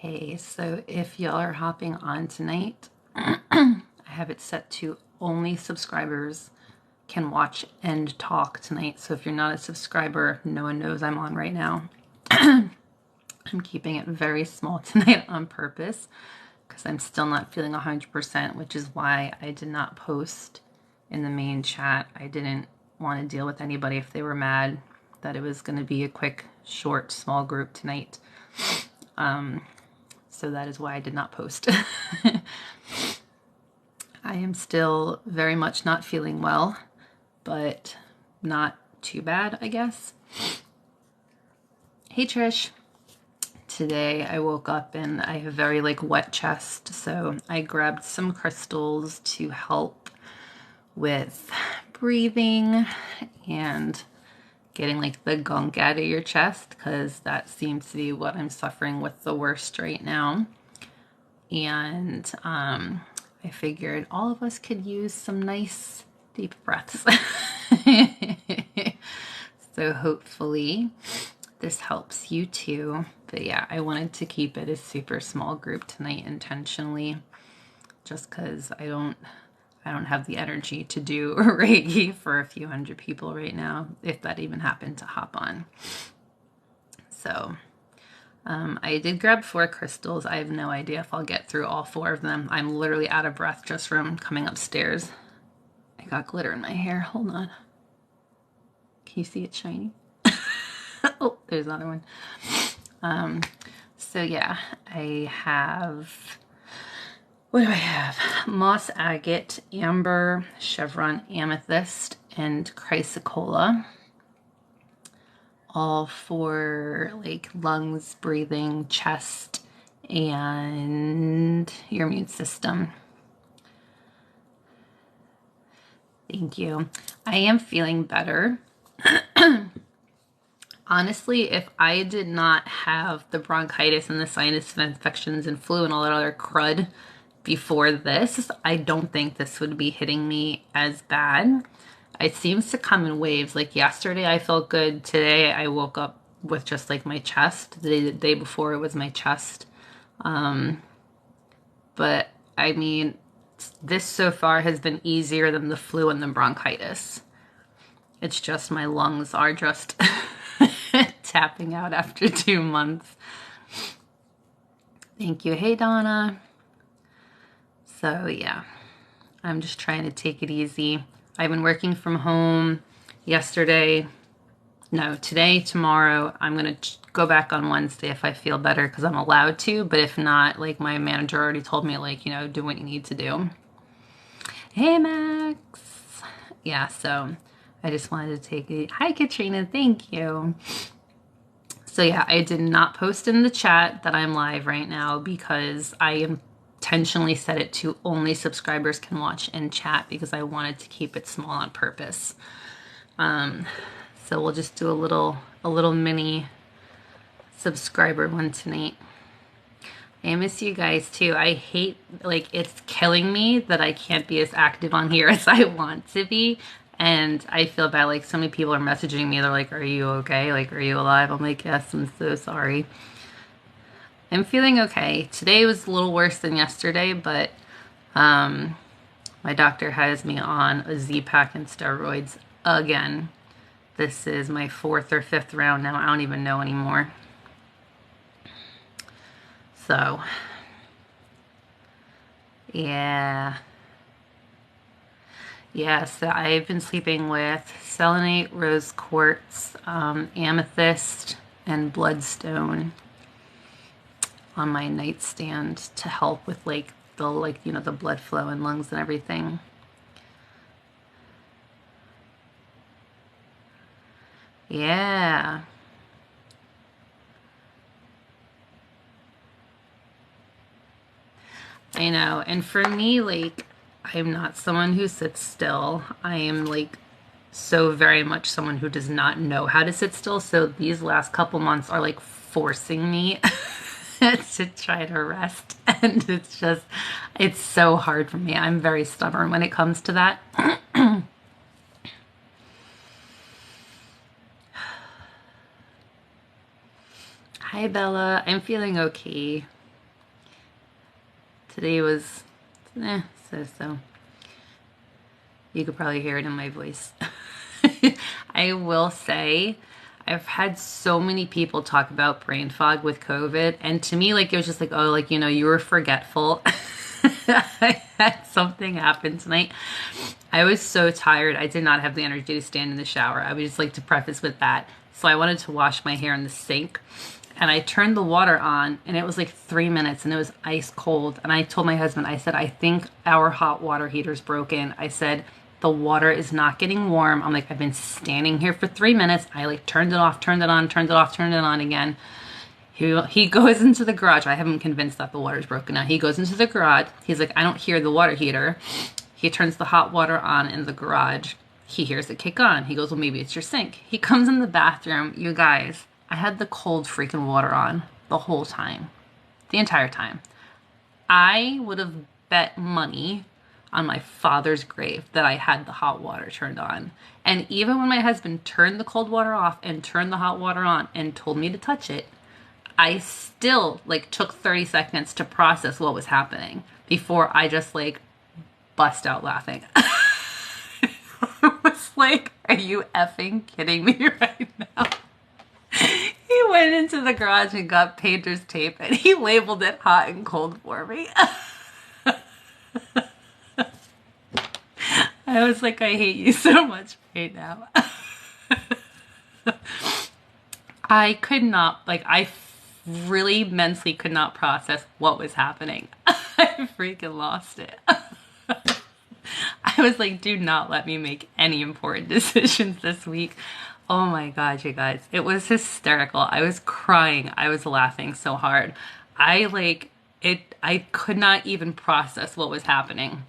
Hey, so if y'all are hopping on tonight, I have it set to only subscribers can watch and talk tonight. So if you're not a subscriber, no one knows I'm on right now. I'm keeping it very small tonight on purpose because I'm still not feeling 100%, which is why I did not post in the main chat. I didn't want to deal with anybody if they were mad that it was going to be a quick, short, small group tonight. So that is why I did not post. I am still very much not feeling well, but not too bad, I guess. Hey Trish. Today I woke up and I have very wet chest, so I grabbed some crystals to help with breathing and getting the gunk out of your chest, because that seems to be what I'm suffering with the worst right now. And I figured all of us could use some nice deep breaths. So hopefully this helps you too. But yeah, I wanted to keep it a super small group tonight intentionally, just because I don't have the energy to do Reiki for a few hundred people right now, if that even happened to hop on. So I did grab 4 crystals. I have no idea if I'll get through all 4 of them. I'm literally out of breath just from coming upstairs. I got glitter in my hair. Hold on. Can you see it shiny? Oh, there's another one. So yeah, I have... What do I have? Moss agate, amber, chevron amethyst, and chrysocolla. All for lungs, breathing, chest, and your immune system. Thank you. I am feeling better. Honestly, if I did not have the bronchitis and the sinus infections and flu and all that other crud before this, I don't think this would be hitting me as bad. It seems to come in waves. Like yesterday I felt good. Today I woke up with just my chest. The day before it was my chest. But I mean, this so far has been easier than the flu and the bronchitis. It's just my lungs are just tapping out after 2 months. Thank you. Hey Donna. So yeah, I'm just trying to take it easy. I've been working from home today, tomorrow. I'm going to go back on Wednesday if I feel better, because I'm allowed to. But if not, my manager already told me, do what you need to do. Hey, Max. Yeah, so I just wanted to take it. Hi, Katrina. Thank you. So yeah, I did not post in the chat that I'm live right now because I intentionally set it to only subscribers can watch and chat, because I wanted to keep it small on purpose. So we'll just do a little mini subscriber one tonight. I miss you guys too. I hate, it's killing me that I can't be as active on here as I want to be. And I feel bad. So many people are messaging me. They're like, are you okay? Are you alive? I'm like, yes, I'm so sorry. I'm feeling okay. Today was a little worse than yesterday, but my doctor has me on a Z-Pack and steroids again. This is my 4th or 5th round now. I don't even know anymore. So, yeah. Yeah, so I've been sleeping with selenite, rose quartz, amethyst, and bloodstone on my nightstand to help with the the blood flow and lungs and everything. Yeah. I know. And for me, I'm not someone who sits still. I am so very much someone who does not know how to sit still. So these last couple months are forcing me to try to rest. And it's so hard for me. I'm very stubborn when it comes to that. Hi, Bella. I'm feeling okay. Today was, so. You could probably hear it in my voice. I will say, I've had so many people talk about brain fog with COVID, and to me, like, it was just like, oh, like, you were forgetful. I had something happen tonight. I was so tired. I did not have the energy to stand in the shower. I would just like to preface with that. So I wanted to wash my hair in the sink, and I turned the water on, and it was like 3 minutes, and it was ice cold. And I told my husband, I said, I think our hot water heater's broken. I said, the water is not getting warm. I'm like, I've been standing here for 3 minutes. I like turned it off, turned it on, turned it off, turned it on again. He goes into the garage. I have him convinced that the water's broken now. He goes into the garage. He's like, I don't hear the water heater. He turns the hot water on in the garage. He hears it kick on. He goes, well, maybe it's your sink. He comes in the bathroom. You guys, I had the cold freaking water on the whole time. The entire time. I would have bet money on my father's grave that I had the hot water turned on. And even when my husband turned the cold water off and turned the hot water on and told me to touch it, I still like took 30 seconds to process what was happening before I just like bust out laughing. It was like, are you effing kidding me right now? He went into the garage and got painter's tape and he labeled it hot and cold for me. I was like, I hate you so much right now. I could not, like, I really mentally could not process what was happening. I freaking lost it. I was like, do not let me make any important decisions this week. Oh my God, you guys. It was hysterical. I was crying. I was laughing so hard. I could not even process what was happening.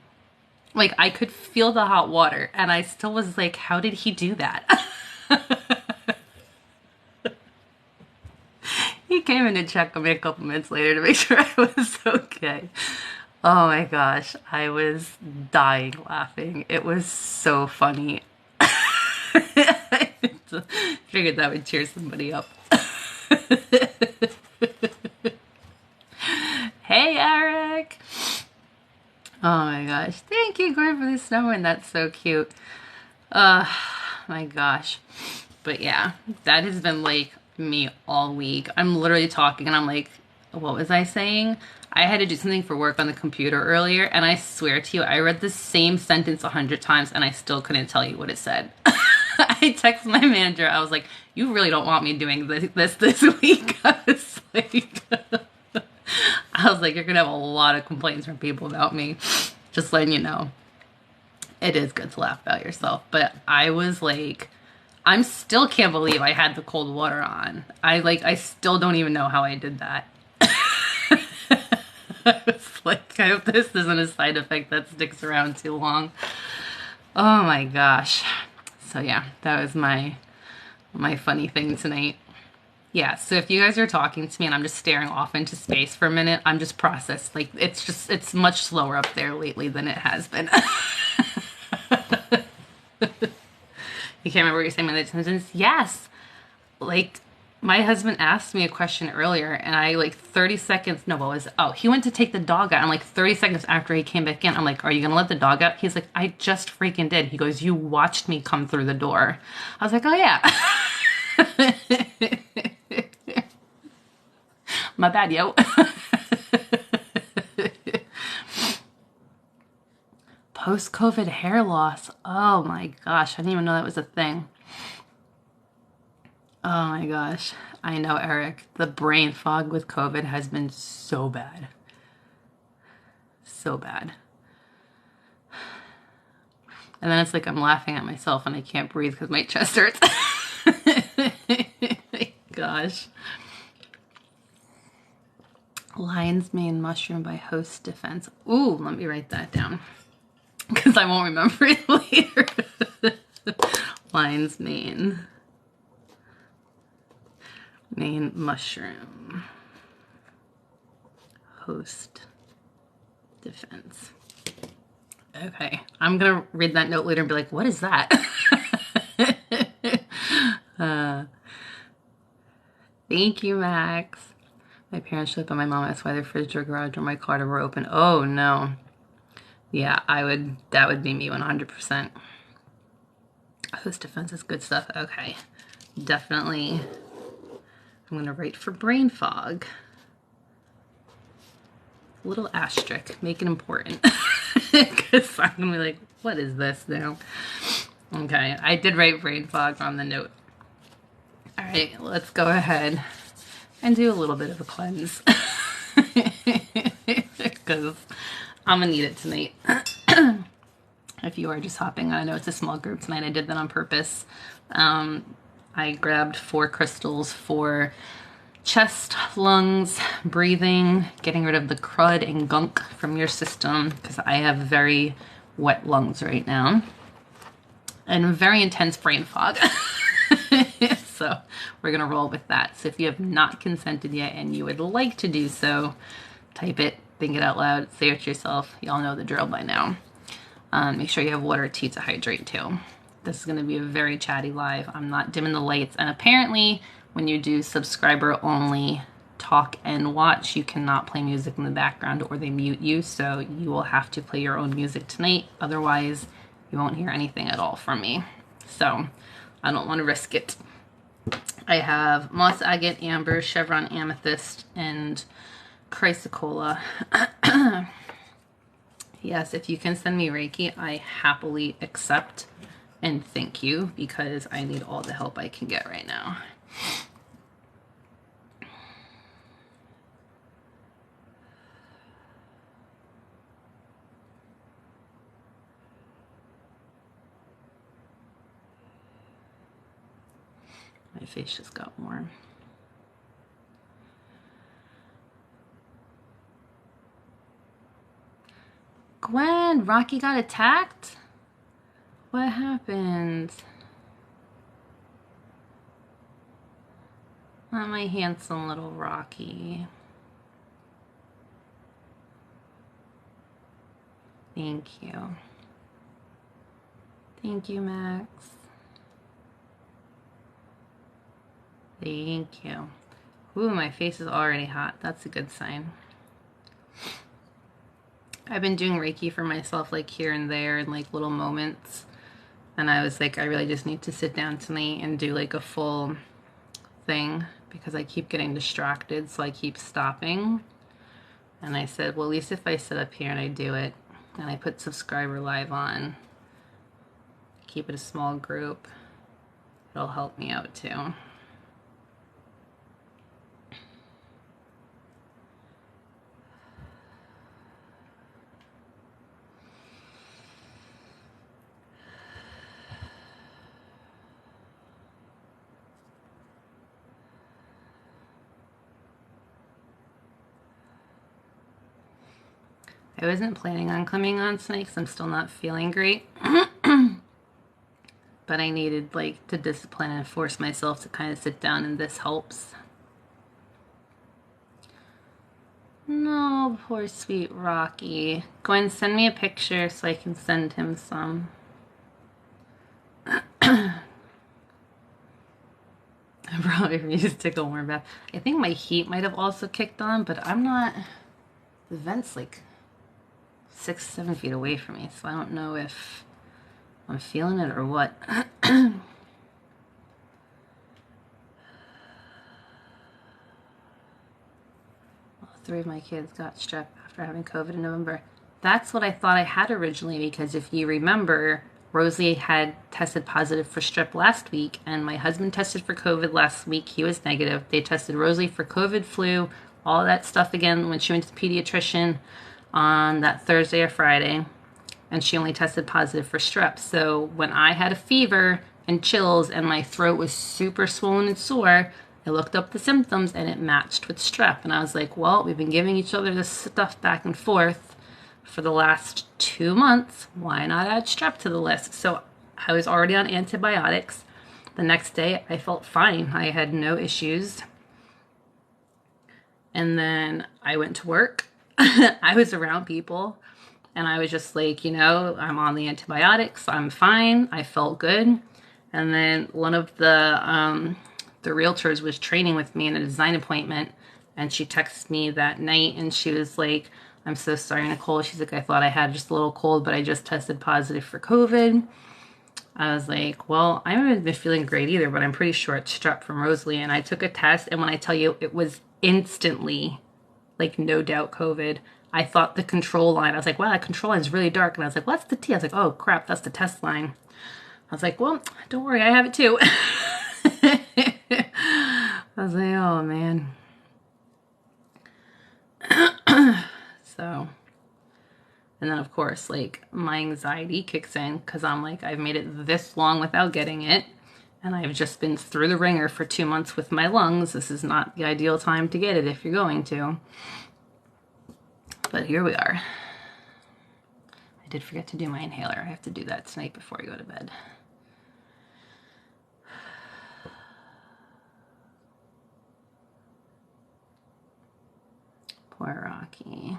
Like, I could feel the hot water, and I still was like, how did he do that? He came in to check on me a couple minutes later to make sure I was okay. Oh my gosh, I was dying laughing. It was so funny. I figured that would cheer somebody up. Hey, Eric. Oh my gosh. Thank you, Gordon, for the snowman. That's so cute. My gosh. But yeah, that has been like me all week. I'm literally talking and I'm like, what was I saying? I had to do something for work on the computer earlier, and I swear to you, I read the same sentence 100 times and I still couldn't tell you what it said. I texted my manager. I was like, you really don't want me doing this week. I was like, you're going to have a lot of complaints from people about me. Just letting you know. It is good to laugh about yourself. But I was like, I still can't believe I had the cold water on. I still don't even know how I did that. I was like, I hope this isn't a side effect that sticks around too long. Oh my gosh. So yeah, that was my funny thing tonight. Yeah, so if you guys are talking to me and I'm just staring off into space for a minute, I'm just processed. Like, it's much slower up there lately than it has been. You can't remember what you're saying in that sentence? Yes. Like, my husband asked me a question earlier, and I, like, 30 seconds, no, what was, oh, he went to take the dog out, and, like, 30 seconds after he came back in, I'm like, are you gonna let the dog out? He's like, I just freaking did. He goes, you watched me come through the door. I was like, oh, yeah. My bad, yo. Post-COVID hair loss. Oh my gosh, I didn't even know that was a thing. Oh my gosh. I know, Eric. The brain fog with COVID has been so bad. So bad. And then it's like I'm laughing at myself and I can't breathe because my chest hurts. Gosh. Lion's mane mushroom by Host Defense. Ooh, let me write that down because I won't remember it later. Lion's mane mushroom. Host Defense. Okay, I'm gonna read that note later and be like, what is that? Thank you, Max. My parents live by my mom. That's why their fridge or garage or my car were open. Oh, no. Yeah, that would be me 100%. Host defense is good stuff. Okay. Definitely. I'm going to write for brain fog. Little asterisk. Make it important. Because I'm going to be like, what is this now? Okay. I did write brain fog on the note. All right. Let's go ahead and do a little bit of a cleanse. Because I'm going to need it tonight. If you are just hopping on, I know it's a small group tonight. I did that on purpose. I grabbed 4 crystals for chest, lungs, breathing, getting rid of the crud and gunk from your system, because I have very wet lungs right now and very intense brain fog. So we're going to roll with that. So if you have not consented yet and you would like to do so, type it, think it out loud, say it to yourself. Y'all know the drill by now. Make sure you have water or tea to hydrate too. This is going to be a very chatty live. I'm not dimming the lights. And apparently when you do subscriber only talk and watch, you cannot play music in the background or they mute you. So you will have to play your own music tonight. Otherwise you won't hear anything at all from me. So I don't want to risk it. I have moss agate, amber, chevron amethyst, and chrysocolla. Yes, if you can send me Reiki, I happily accept and thank you, because I need all the help I can get right now. My face just got warm. Gwen, Rocky got attacked? What happened? Oh, my handsome little Rocky. Thank you. Thank you, Max. Thank you. Ooh, my face is already hot. That's a good sign. I've been doing Reiki for myself, like here and there in like little moments. And I was like, I really just need to sit down tonight and do like a full thing, because I keep getting distracted, so I keep stopping. And I said, well, at least if I sit up here and I do it, and I put subscriber live on, keep it a small group, it'll help me out too. I wasn't planning on coming on tonight because I'm still not feeling great. But I needed like to discipline and force myself to kind of sit down, and this helps. No, poor sweet Rocky. Gwen, send me a picture so I can send him some. I probably need to take a warm bath. I think my heat might have also kicked on, but I'm not... The vent's like 6-7 feet away from me, so I don't know if I'm feeling it or what. All 3 of my kids got strep after having COVID in November. That's what I thought I had originally, because if you remember, Rosie had tested positive for strep last week, and my husband tested for COVID last week. He was negative. They tested Rosie for COVID, flu, all that stuff again when she went to the pediatrician on that Thursday or Friday, and she only tested positive for strep. So when I had a fever and chills and my throat was super swollen and sore, I looked up the symptoms and it matched with strep. And I was like, well, we've been giving each other this stuff back and forth for the last 2 months. Why not add strep to the list? So I was already on antibiotics. The next day I felt fine. I had no issues. And then I went to work. I was around people and I was just like, you know, I'm on the antibiotics. I'm fine. I felt good. And then one of the realtors was training with me in a design appointment, And she texted me that night and she was like, I'm so sorry, Nicole. She's like, I thought I had just a little cold, but I just tested positive for COVID. I was like, well, I haven't been feeling great either, but I'm pretty sure it's strep from Rosalie. And I took a test, and when I tell you, it was instantly, like, no doubt COVID. I thought the control line, I was like, wow, that control line is really dark. And I was like, well, that's the T. I was like, oh, crap, that's the test line. I was like, well, don't worry, I have it too. I was like, oh, man. So, and then of course, like, my anxiety kicks in because I'm like, I've made it this long without getting it. And I've just been through the ringer for 2 months with my lungs. This is not the ideal time to get it if you're going to. But here we are. I did forget to do my inhaler. I have to do that tonight before I go to bed. Poor Rocky.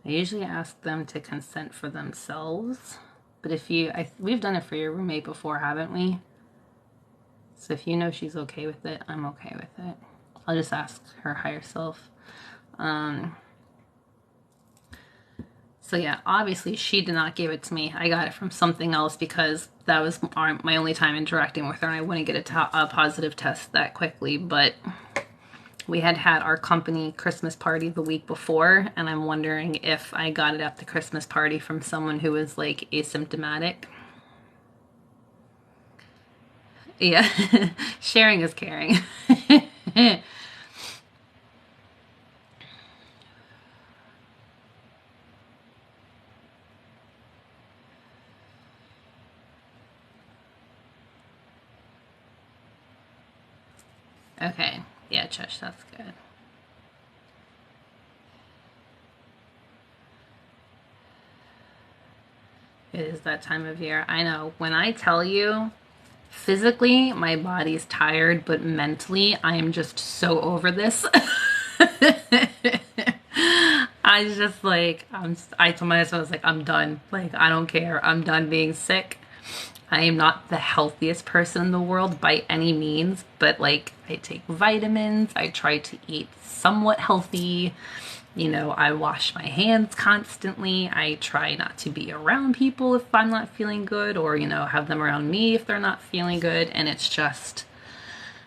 I usually ask them to consent for themselves, but if we've done it for your roommate before, haven't we? So if you know she's okay with it, I'm okay with it. I'll just ask her higher self. So yeah, obviously she did not give it to me. I got it from something else because that was my only time interacting with her, and I wouldn't get a positive test that quickly, but we had our company Christmas party the week before, and I'm wondering if I got it at the Christmas party from someone who was like asymptomatic. Yeah, sharing is caring. Okay, yeah, Chush, that's good. It is that time of year. I know. When I tell you, physically, my body's tired, but mentally, I am just so over this. I just like, I told my husband, I was like, I'm done. Like, I don't care. I'm done being sick. I am not the healthiest person in the world by any means, but like, I take vitamins. I try to eat somewhat healthy. You know, I wash my hands constantly. I try not to be around people if I'm not feeling good, or, you know, have them around me if they're not feeling good. And it's just,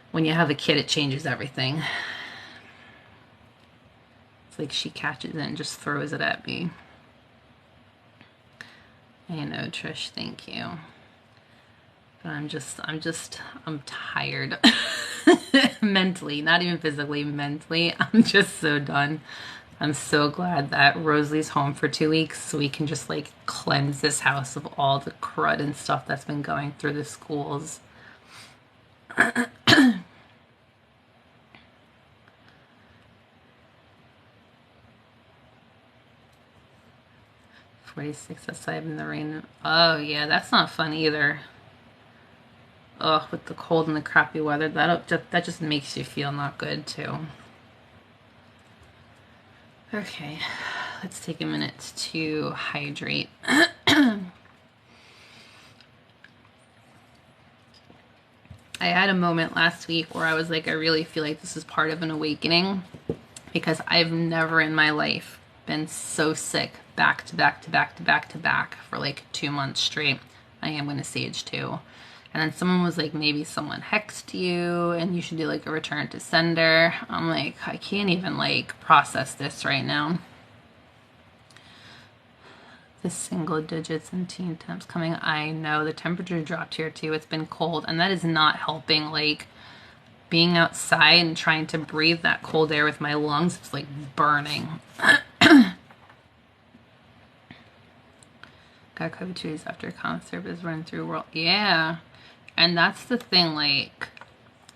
when you have a kid, it changes everything. It's like she catches it and just throws it at me. I know, Trish, thank you. But I'm tired. Mentally, not even physically, mentally. I'm just so done. I'm so glad that Rosalie's home for 2 weeks so we can just like cleanse this house of all the crud and stuff that's been going through the schools. 46 outside in the rain. Oh yeah, that's not fun either. Oh, with the cold and the crappy weather, that just makes you feel not good too. Okay, let's take a minute to hydrate. I had a moment last week where I was like, I really feel like this is part of an awakening, because I've never in my life been so sick back to back to back to back to back for like 2 months straight. I am going to stage 2. And then someone was like, maybe someone hexed you and you should do like a return to sender. I'm like, I can't even like process this right now. The single digits and teen temps coming. I know the temperature dropped here too. It's been cold, and that is not helping. Like, being outside and trying to breathe that cold air with my lungs, it's like burning. Got COVID 2 days after concert was run through world. Yeah. And that's the thing, like,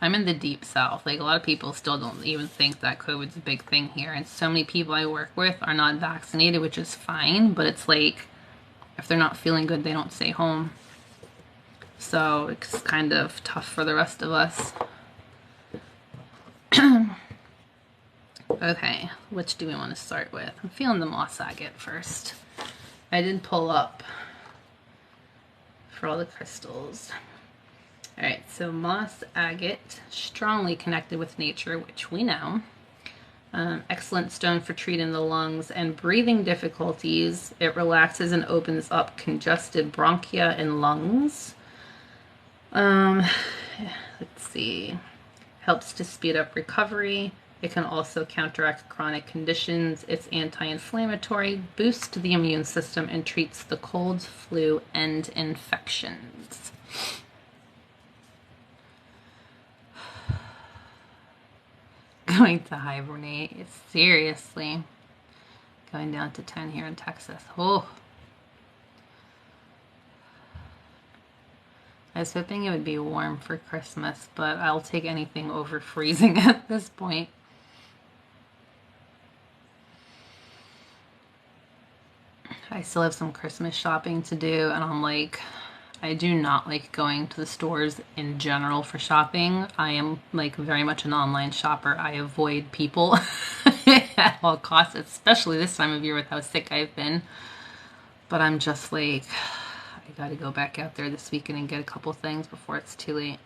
I'm in the deep south. Like, a lot of people still don't even think that COVID's a big thing here. And so many people I work with are not vaccinated, which is fine. But it's like, if they're not feeling good, they don't stay home. So it's kind of tough for the rest of us. Okay, which do we want to start with? I'm feeling the moss agate first. I did pull up for all the crystals. All right, so moss agate, strongly connected with nature, which we know. Excellent stone for treating the lungs and breathing difficulties. It relaxes and opens up congested bronchia and lungs. Let's see. Helps to speed up recovery. It can also counteract chronic conditions. It's anti-inflammatory, boosts the immune system, and treats the colds, flu, and infections. Going to hibernate. Seriously. Going down to 10 here in Texas. Oh. I was hoping it would be warm for Christmas, but I'll take anything over freezing at this point. I still have some Christmas shopping to do, and I'm like, I do not like going to the stores in general for shopping. I am like very much an online shopper. I avoid people at all costs, especially this time of year with how sick I've been. But I'm just like, I gotta go back out there this weekend and get a couple things before it's too late.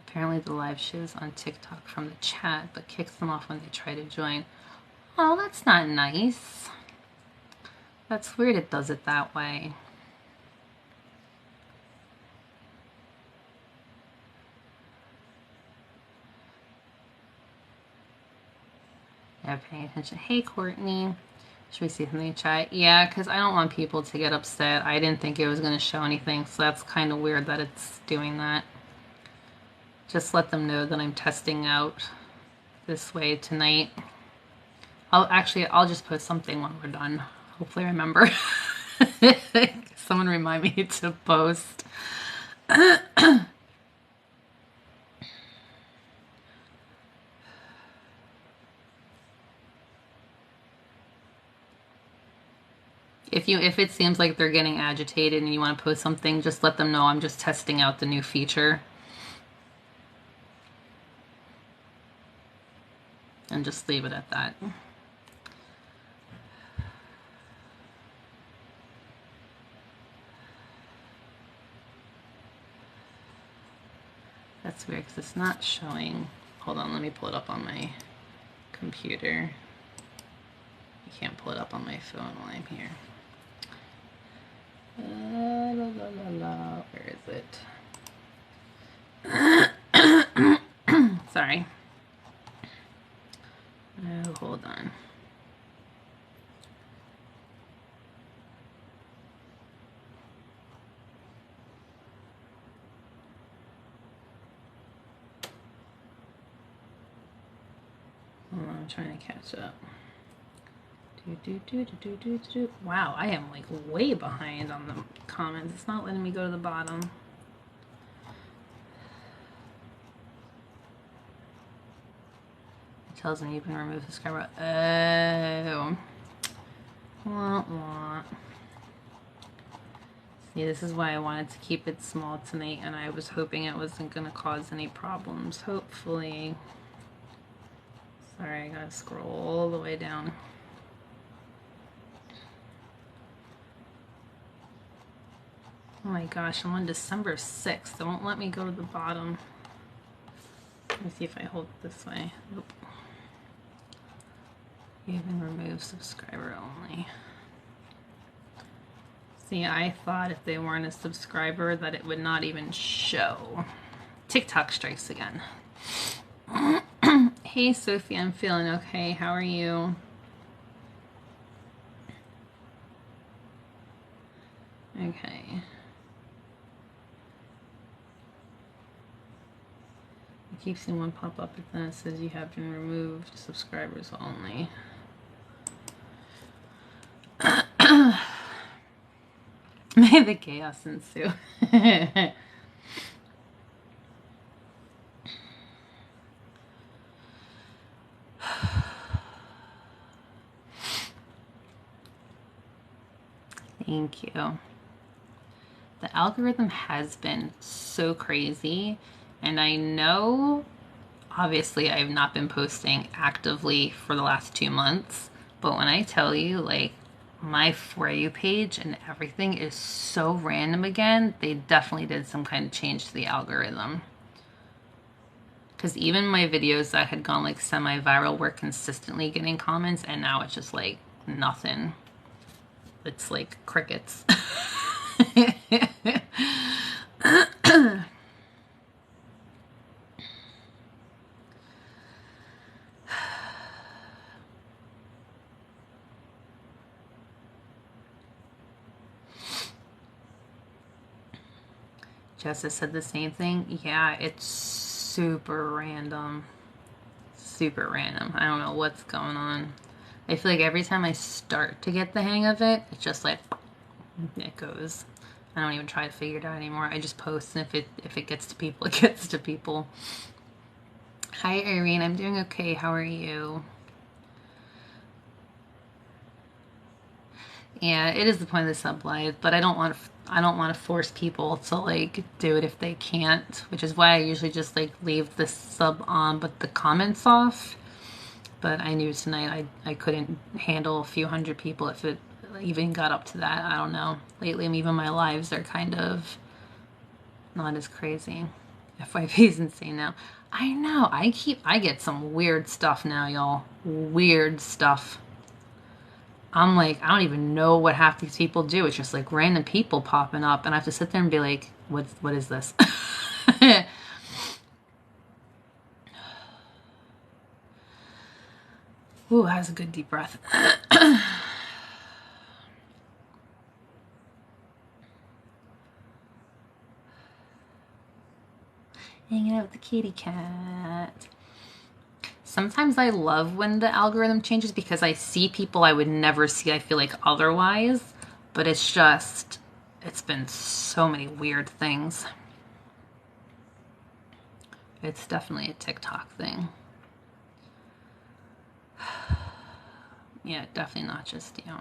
Apparently the live shows on TikTok from the chat, but kicks them off when they try to join. Oh, that's not nice. That's weird it does it that way. Yeah, paying attention. Hey, Courtney. Should we see something in the chat? Yeah, because I don't want people to get upset. I didn't think it was going to show anything, so that's kind of weird that it's doing that. Just let them know that I'm testing out this way tonight. I'll just post something when we're done. Hopefully remember. Someone remind me to post. If it seems like they're getting agitated and you want to post something, just let them know I'm just testing out the new feature. And just leave it at that. That's weird because it's not showing. Hold on, let me pull it up on my computer. You can't pull it up on my phone while I'm here. Where is it? Sorry. Oh, hold on. Hold on, I'm trying to catch up. Wow, I am like way behind on the comments. It's not letting me go to the bottom. It tells me you can remove subscriber. Oh. Wah, wah. See, this is why I wanted to keep it small tonight, and I was hoping it wasn't going to cause any problems. Hopefully. Sorry, I gotta scroll all the way down. Oh my gosh, I'm on December 6th. It won't let me go to the bottom. Let me see if I hold it this way. Nope. Even remove subscriber only. See, I thought if they weren't a subscriber that it would not even show. TikTok strikes again. Hey Sophie, I'm feeling okay. How are you? Okay. I keep seeing one pop up, but then it says you have been removed. Subscribers only. May the chaos ensue. Thank you. The algorithm has been so crazy, and I know obviously I've not been posting actively for the last 2 months, But when I tell you, like, my For You page and everything is so random again, they definitely did some kind of change to the algorithm. Because even my videos that had gone like semi-viral were consistently getting comments, and now it's just like nothing. It's like crickets. Jessa said the same thing. Yeah, it's super random. Super random. I don't know what's going on. I feel like every time I start to get the hang of it, it's just like it goes. I don't even try to figure it out anymore. I just post, and if it gets to people, it gets to people. Hi Irene, I'm doing okay. How are you? Yeah, it is the point of the sub live, but I don't want to force people to like do it if they can't, which is why I usually just like leave the sub on but the comments off. But I knew tonight I couldn't handle a few hundred people if it even got up to that. I don't know. Lately, even my lives are kind of not as crazy. FYP's insane now. I know. I get some weird stuff now, y'all. Weird stuff. I'm like, I don't even know what half these people do. It's just like random people popping up, and I have to sit there and be like, what is this? Ooh, that was a good deep breath. Hanging out with the kitty cat. Sometimes I love when the algorithm changes because I see people I would never see, I feel like, otherwise. But it's just, it's been so many weird things. It's definitely a TikTok thing. Yeah, definitely not just you.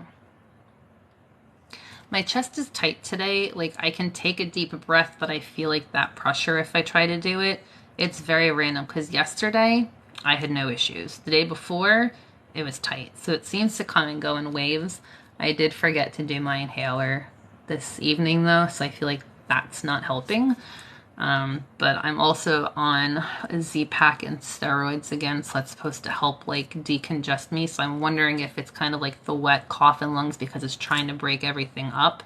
My chest is tight today. Like, I can take a deep breath, but I feel like that pressure if I try to do it. It's very random because yesterday I had no issues. The day before, it was tight. So it seems to come and go in waves. I did forget to do my inhaler this evening, though, so I feel like that's not helping. But I'm also on a Z-Pack and steroids again, so that's supposed to help like decongest me. So I'm wondering if it's kind of like the wet cough in lungs because it's trying to break everything up.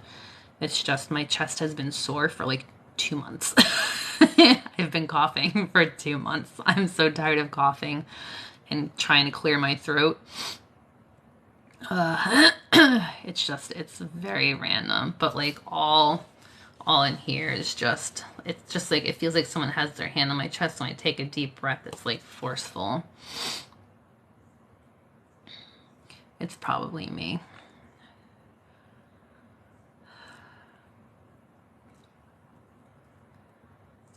It's just my chest has been sore for like 2 months. I've been coughing for 2 months. I'm so tired of coughing and trying to clear my throat. It's very random, but like all in here is just, it's just like, it feels like someone has their hand on my chest when I take a deep breath. It's like forceful. It's probably me.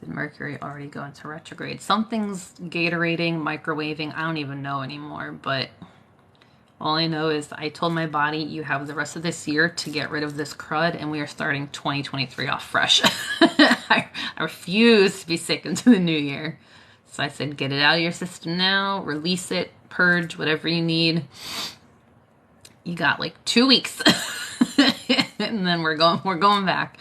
Did Mercury already go into retrograde? Something's Gatorading, microwaving. I don't even know anymore, but all I know is I told my body, you have the rest of this year to get rid of this crud, and we are starting 2023 off fresh. I refuse to be sick into the new year. So I said, get it out of your system now, release it, purge, whatever you need. You got like 2 weeks. And then we're going back.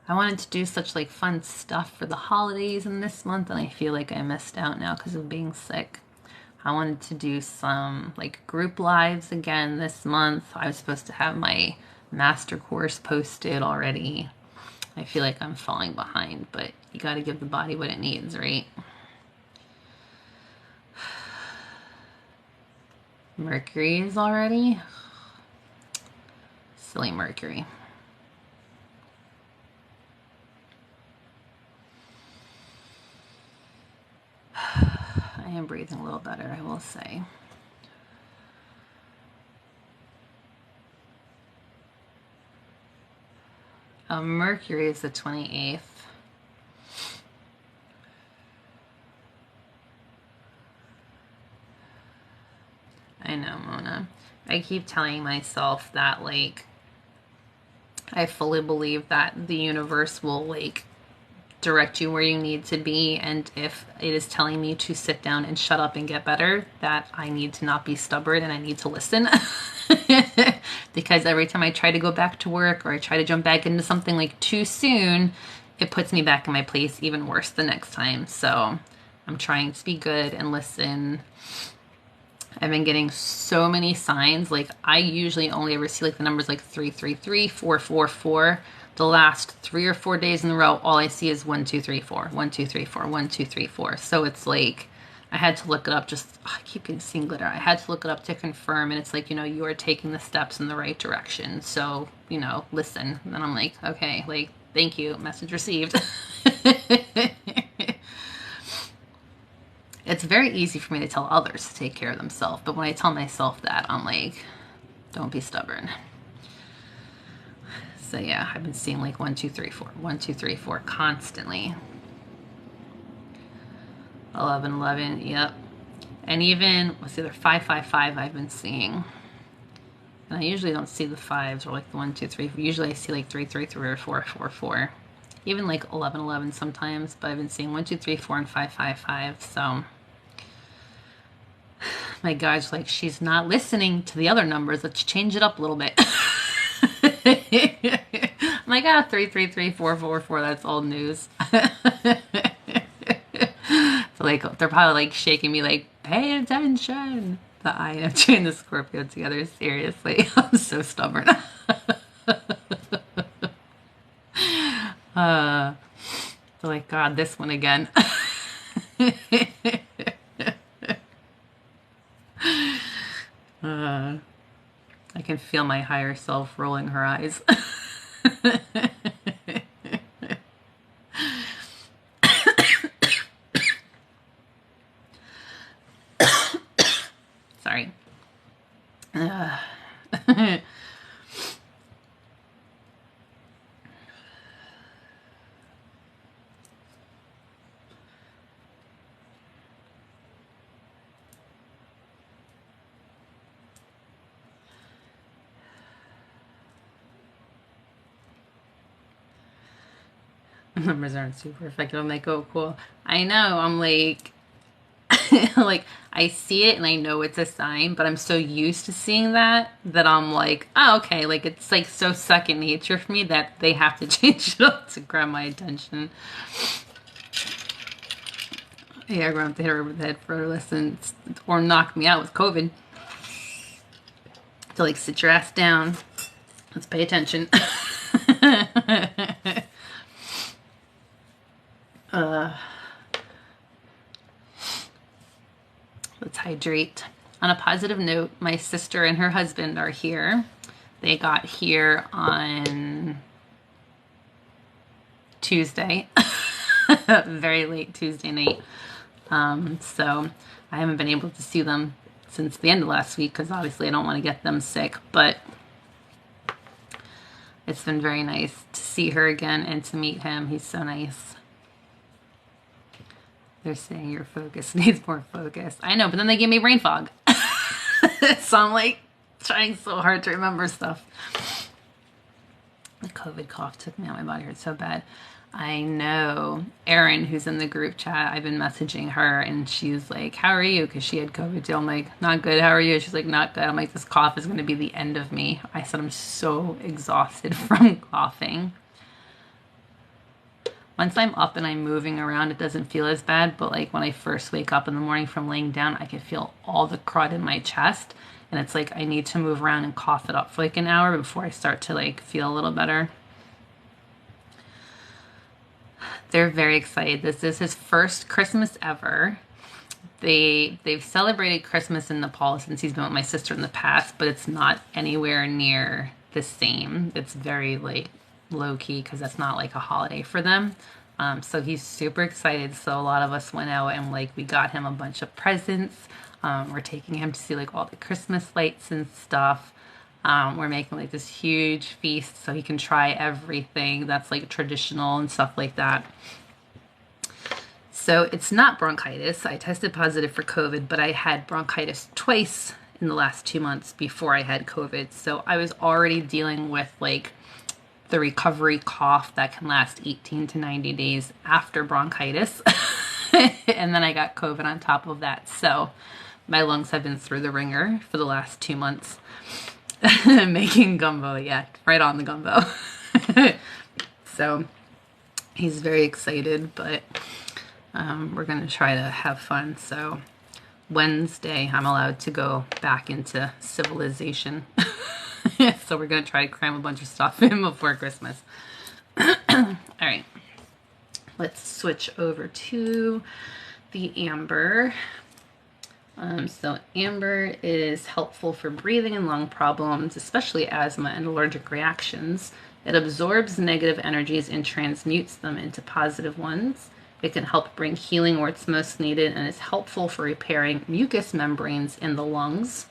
I wanted to do such like fun stuff for the holidays in this month, and I feel like I missed out now because of being sick. I wanted to do some like group lives again this month. I was supposed to have my master course posted already. I feel like I'm falling behind, but you got to give the body what it needs, right? Mercury is already? Silly Mercury. I am breathing a little better, I will say. Mercury is the 28th. I know, Mona. I keep telling myself that, like, I fully believe that the universe will, like, direct you where you need to be. And if it is telling me to sit down and shut up and get better, that I need to not be stubborn and I need to listen. Because every time I try to go back to work or I try to jump back into something like too soon, it puts me back in my place even worse the next time. So I'm trying to be good and listen. I've been getting so many signs. Like, I usually only ever see like the numbers like 333, 444. The last 3 or 4 days in a row, all I see is 1, 2, 3, 4, 1, 2, 3, 4, 1, 2, 3, 4. So it's like, I had to look it up. I keep seeing glitter. I had to look it up to confirm. And it's like, you are taking the steps in the right direction. So, listen. And then I'm like, okay, like, thank you. Message received. It's very easy for me to tell others to take care of themselves. But when I tell myself that, I'm like, don't be stubborn. So yeah, I've been seeing like 1, 2, 3, 4, 1, 2, 3, 4 constantly. 11, 11, yep. And even, what's the other, 5, 5, 5 I've been seeing. And I usually don't see the 5s or like the 1, 2, 3. Usually I see like 3, 3, 3 or 4, 4, 4. Even like 11, 11 sometimes. But I've been seeing 1, 2, 3, 4 and 5, 5, 5. So my guide's like, she's not listening to the other numbers. Let's change it up a little bit. I'm like, 3, 3, 3, 4, 4, 4. That's old news. So like, they're probably like shaking me like, pay attention. But I am doing the Scorpio together. Seriously. I'm so stubborn. So like, God, this one again. I can feel my higher self rolling her eyes. Sorry. Numbers aren't super effective. I'm like, oh, cool. I know. I'm like, like, I see it and I know it's a sign, but I'm so used to seeing that I'm like, oh, okay. Like, it's like so second nature for me that they have to change it up to grab my attention. Yeah, I'm going to have to hit her over the head for a lesson or knock me out with COVID. So, like, sit your ass down. Let's pay attention. Let's hydrate. On a positive note, my sister and her husband are here. They got here on Tuesday, very late Tuesday night. So I haven't been able to see them since the end of last week because obviously I don't want to get them sick, but it's been very nice to see her again and to meet him. He's so nice. They're saying your focus needs more focus. I know, but then they give me brain fog. So I'm like trying so hard to remember stuff. The COVID cough took me out. My body hurts so bad. I know. Erin, who's in the group chat, I've been messaging her and she's like, how are you? Because she had COVID too. I'm like, not good. How are you? She's like, not good. I'm like, this cough is going to be the end of me. I said, I'm so exhausted from coughing. Once I'm up and I'm moving around, it doesn't feel as bad. But like when I first wake up in the morning from laying down, I can feel all the crud in my chest. And it's like I need to move around and cough it up for like an hour before I start to like feel a little better. They're very excited. This is his first Christmas ever. They've celebrated Christmas in Nepal since he's been with my sister in the past, but it's not anywhere near the same. It's very like low key because that's not like a holiday for them. So he's super excited. So a lot of us went out and like we got him a bunch of presents. We're taking him to see like all the Christmas lights and stuff. We're making like this huge feast so he can try everything that's like traditional and stuff like that. So it's not bronchitis. I tested positive for COVID, but I had bronchitis twice in the last 2 months before I had COVID. So I was already dealing with like the recovery cough that can last 18 to 90 days after bronchitis. And then I got COVID on top of that. So my lungs have been through the ringer for the last 2 months. Making gumbo, yeah, right on the gumbo. So he's very excited, but we're going to try to have fun. So Wednesday, I'm allowed to go back into civilization. So we're going to try to cram a bunch of stuff in before Christmas. All right. Let's switch over to the amber. So amber is helpful for breathing and lung problems, especially asthma and allergic reactions. It absorbs negative energies and transmutes them into positive ones. It can help bring healing where it's most needed and is helpful for repairing mucous membranes in the lungs.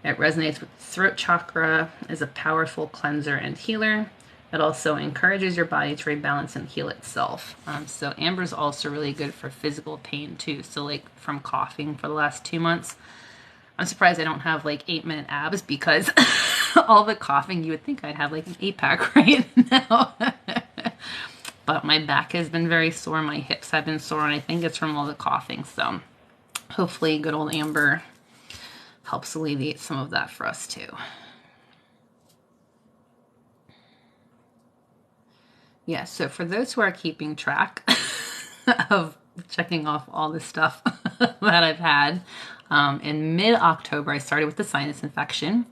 It resonates with the throat chakra, is a powerful cleanser and healer. It also encourages your body to rebalance and heal itself. So amber is also really good for physical pain too. So like from coughing for the last 2 months, I'm surprised I don't have like 8-minute abs because all the coughing, you would think I'd have like an 8-pack right now. But my back has been very sore. My hips have been sore, and I think it's from all the coughing. So hopefully good old amber helps alleviate some of that for us too. Yeah, so for those who are keeping track of checking off all the stuff that I've had, in mid-October, I started with the sinus infection.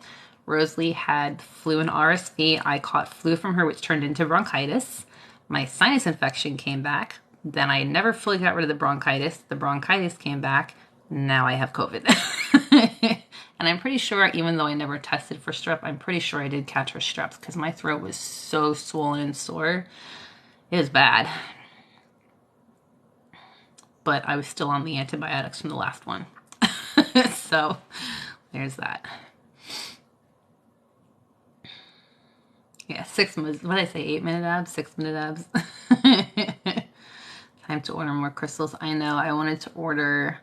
Rosalie had flu and RSV. I caught flu from her, which turned into bronchitis. My sinus infection came back. Then I never fully got rid of the bronchitis. The bronchitis came back. Now I have COVID. And I'm pretty sure, even though I never tested for strep, I'm pretty sure I did catch her strep because my throat was so swollen and sore. It was bad. But I was still on the antibiotics from the last one. So there's that. Yeah, 6 minutes. What did I say? 8-minute abs? 6-minute abs? Time to order more crystals. I know. I wanted to order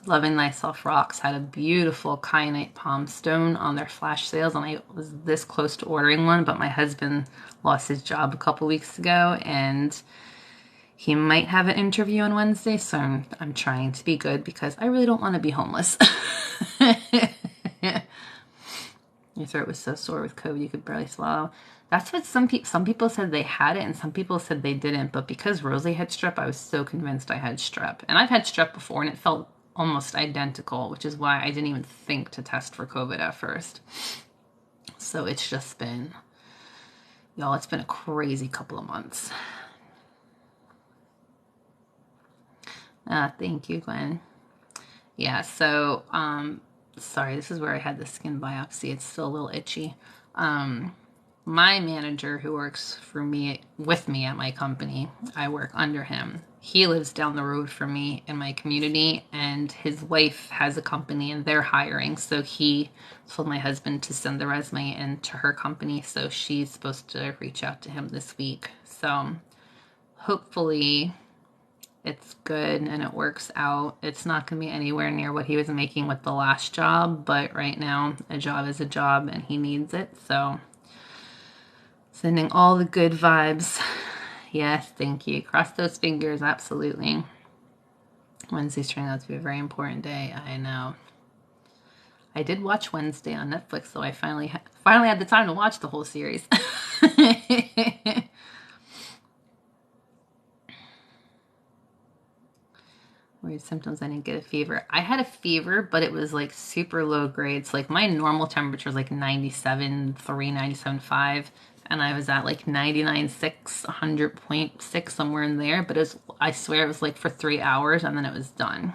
Loving Thyself Rocks had a beautiful kyanite palm stone on their flash sales, and I was this close to ordering one, but my husband lost his job a couple weeks ago, and he might have an interview on Wednesday, so I'm trying to be good because I really don't want to be homeless. Your throat was so sore with COVID you could barely swallow. That's what some people said they had it, and some people said they didn't. But because Rosie had strep, I was so convinced I had strep. And I've had strep before, and it felt almost identical, which is why I didn't even think to test for COVID at first. So it's just been, y'all, it's been a crazy couple of months. Thank you, Gwen. Yeah, so, sorry, this is where I had the skin biopsy. It's still a little itchy. My manager who works with me at my company, I work under him. He lives down the road from me in my community, and his wife has a company and they're hiring. So he told my husband to send the resume into her company. So she's supposed to reach out to him this week. So hopefully it's good and it works out. It's not going to be anywhere near what he was making with the last job, but right now a job is a job and he needs it. So sending all the good vibes. Yes, thank you. Cross those fingers, absolutely. Wednesday's turning out to be a very important day. I know. I did watch Wednesday on Netflix, so I finally had the time to watch the whole series. Weird symptoms. I didn't get a fever. I had a fever, but it was like super low grades. Like my normal temperature is like 97.3, 97.5. And I was at like 99.6, 100.6, somewhere in there. But I swear it was like for 3 hours and then it was done.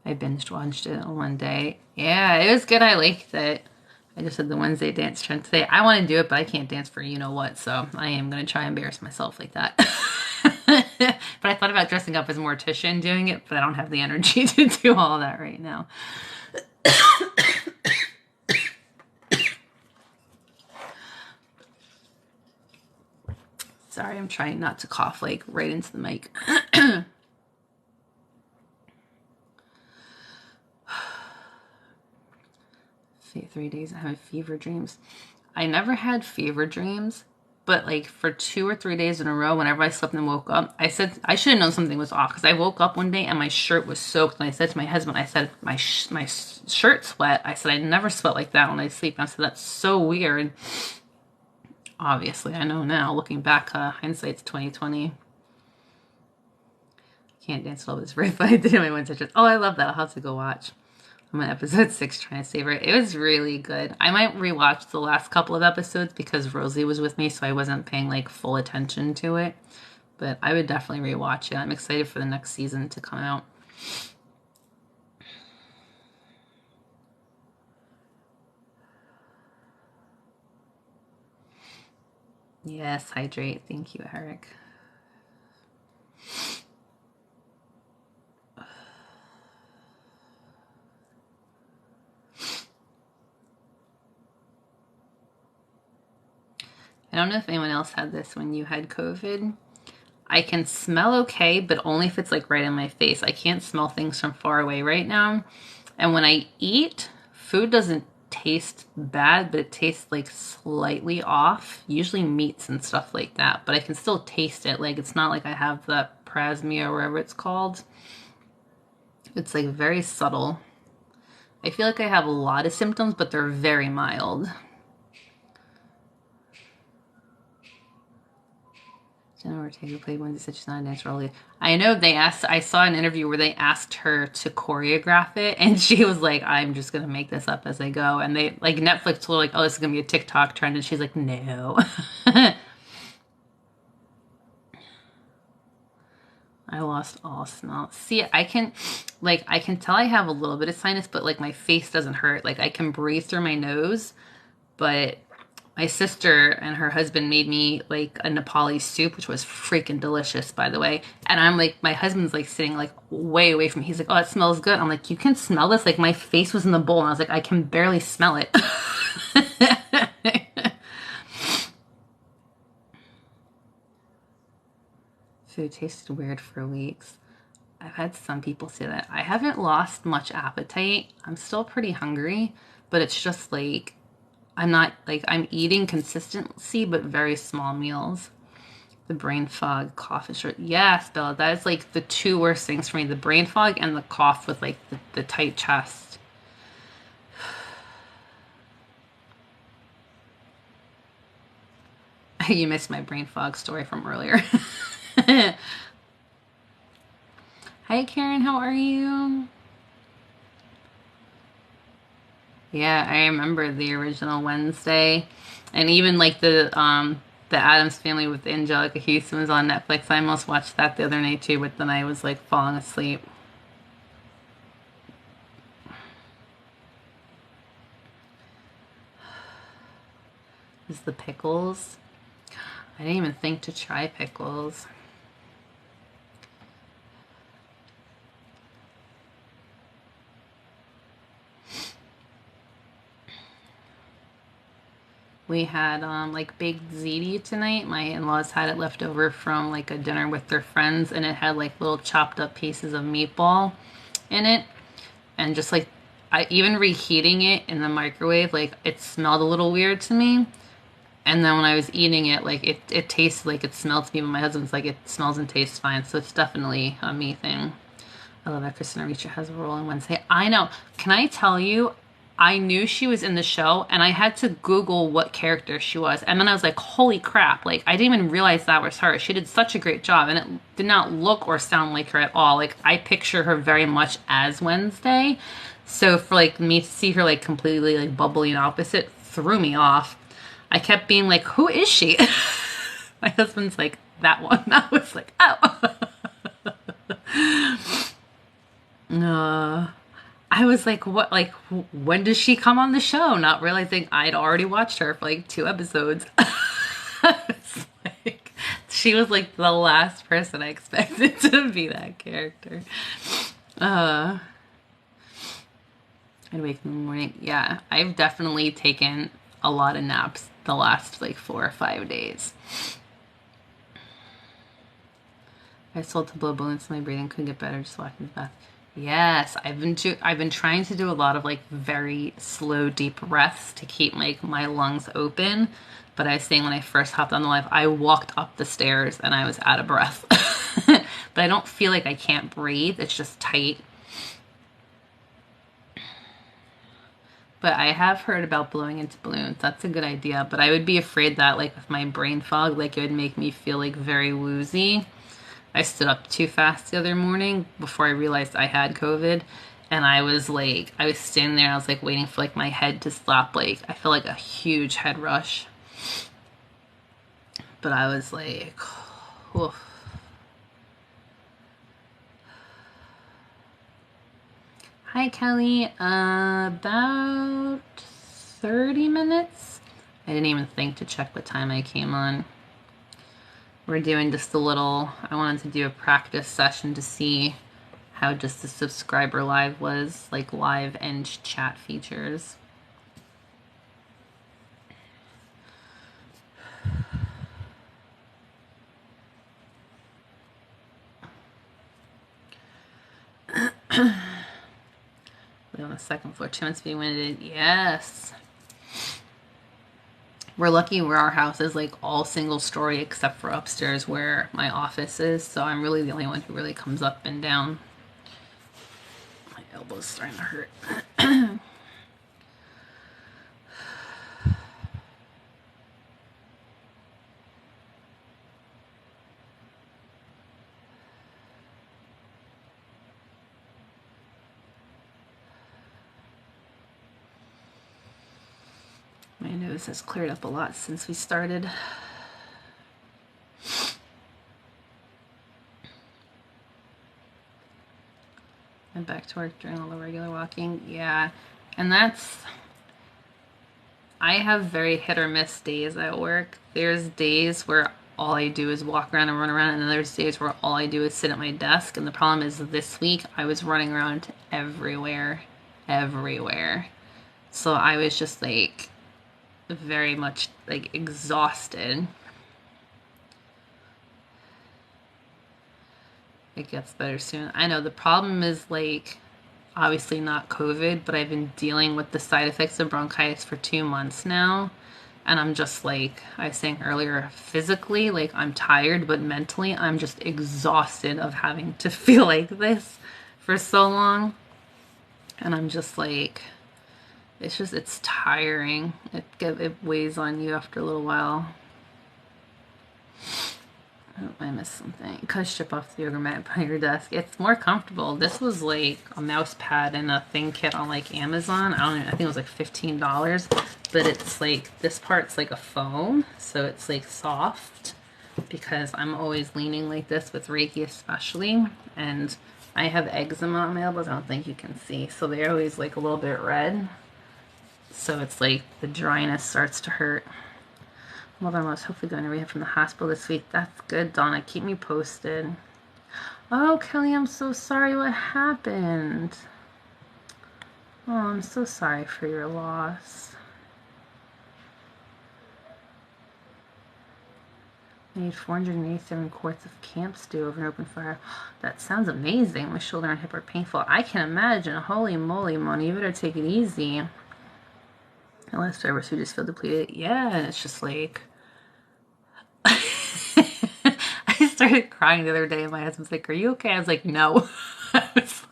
I binge watched it one day. Yeah, it was good. I liked it. I just had the Wednesday dance trend today. I want to do it, but I can't dance for you know what. So I am going to try and embarrass myself like that. But I thought about dressing up as a mortician doing it, but I don't have the energy to do all that right now. Sorry, I'm trying not to cough like right into the mic. 3 days I have fever dreams. I never had fever dreams, but like for 2 or 3 days in a row, whenever I slept and woke up, I said I should have known something was off because I woke up one day and my shirt was soaked. And I said to my husband, I said my shirt sweat. I said I never sweat like that when I sleep. And I said that's so weird. Obviously, I know now. Looking back, hindsight's 2020. Can't dance all this riff. I did my one session. Oh, I love that. I'll have to go watch. I'm on episode 6 trying to savor it. It was really good. I might rewatch the last couple of episodes because Rosie was with me, so I wasn't paying like full attention to it. But I would definitely rewatch it. I'm excited for the next season to come out. Yes, hydrate. Thank you, Eric. I don't know if anyone else had this when you had COVID. I can smell okay, but only if it's like right in my face. I can't smell things from far away right now. And when I eat, food doesn't taste bad, but it tastes like slightly off. Usually meats and stuff like that, but I can still taste it. Like it's not like I have the parasmia or whatever it's called. It's like very subtle. I feel like I have a lot of symptoms, but they're very mild. Jenna Ortega played Wendy said she's not a dancer earlier. I know they asked, I saw an interview where they asked her to choreograph it, and she was like, I'm just going to make this up as I go. And they, like, Netflix told her, like, oh, this is going to be a TikTok trend, and she's like, no. I lost all smell. See, I can tell I have a little bit of sinus, but, like, my face doesn't hurt. Like, I can breathe through my nose, but my sister and her husband made me like a Nepali soup, which was freaking delicious, by the way. And I'm like, my husband's like sitting like way away from me. He's like, oh, it smells good. I'm like, you can smell this? Like my face was in the bowl and I was like, I can barely smell it. Food tasted weird for weeks. I've had some people say that. I haven't lost much appetite. I'm still pretty hungry, but it's just like, I'm not, like, I'm eating consistency, but very small meals. The brain fog, cough, and short. Yes, Bella, that is, like, the two worst things for me. The brain fog and the cough with, like, the tight chest. You missed my brain fog story from earlier. Hi, Karen, how are you? Yeah, I remember the original Wednesday, and even like the Addams Family with Angelica Houston was on Netflix. I almost watched that the other night too, but then I was like falling asleep. Is the pickles? I didn't even think to try pickles. We had like baked ziti tonight. My in-laws had it left over from like a dinner with their friends, and it had like little chopped up pieces of meatball in it. And just like I even reheating it in the microwave, like it smelled a little weird to me. And then when I was eating it, like it tasted like it smelled to me, but my husband's like, it smells and tastes fine. So it's definitely a me thing. I love that Christina Ricci has a role on Wednesday. I know. Can I tell you, I knew she was in the show, and I had to Google what character she was. And then I was like, holy crap. Like, I didn't even realize that was her. She did such a great job, and it did not look or sound like her at all. Like, I picture her very much as Wednesday. So for, like, me to see her, like, completely, like, bubbly and opposite threw me off. I kept being like, who is she? My husband's like, that one. I was like, oh. I was like, what, like, when does she come on the show? Not realizing I'd already watched her for like 2 episodes. Like, she was like the last person I expected to be that character. I'd wake in the morning. Yeah, I've definitely taken a lot of naps the last like 4 or 5 days. I sold to blow balloons so my breathing couldn't get better, just walking to the bath. Yes, I've been trying to do a lot of like very slow deep breaths to keep like my lungs open. But I was saying when I first hopped on the live, I walked up the stairs and I was out of breath. But I don't feel like I can't breathe. It's just tight. But I have heard about blowing into balloons. That's a good idea. But I would be afraid that like with my brain fog, like it would make me feel like very woozy. I stood up too fast the other morning before I realized I had COVID. And I was like, I was standing there and I was like waiting for like my head to stop. Like, I feel like a huge head rush. But I was like, oof. Hi, Kelly. About 30 minutes. I didn't even think to check what time I came on. We're doing just a little, I wanted to do a practice session to see how just the subscriber live was, like live and chat features. We're on the second floor. 2 months to be winted. Yes. We're lucky where our house is like all single story except for upstairs where my office is. So I'm really the only one who really comes up and down. My elbow's starting to hurt. My nose has cleared up a lot since we started. I'm back to work during all the regular walking. Yeah, and I have very hit or miss days at work. There's days where all I do is walk around and run around, and then there's days where all I do is sit at my desk. And the problem is this week I was running around everywhere. So I was just like very much like exhausted. It gets better soon. I know the problem is like obviously not COVID, but I've been dealing with the side effects of bronchitis for 2 months now. And I'm just like I was saying earlier, physically, like I'm tired, but mentally, I'm just exhausted of having to feel like this for so long. And I'm just like, it's tiring. It weighs on you after a little while. Oh, I missed something. You could strip off the yoga mat by your desk. It's more comfortable. This was like a mouse pad and a thing kit on like Amazon. I think it was like $15. But it's like, this part's like a foam. So it's like soft because I'm always leaning like this with Reiki especially. And I have eczema on my elbows. I don't think you can see. So they're always like a little bit red. So it's like the dryness starts to hurt. Mother-in-law is hopefully going to rehab from the hospital this week. That's good, Donna. Keep me posted. Oh, Kelly, I'm so sorry. What happened? Oh, I'm so sorry for your loss. I need 487 quarts of camp stew over an open fire. That sounds amazing. My shoulder and hip are painful. I can imagine. Holy moly, Moni. You better take it easy. Unless drivers who just feel depleted. Yeah, and it's just like... I started crying the other day and my husband's like, are you okay? I was like, no. I was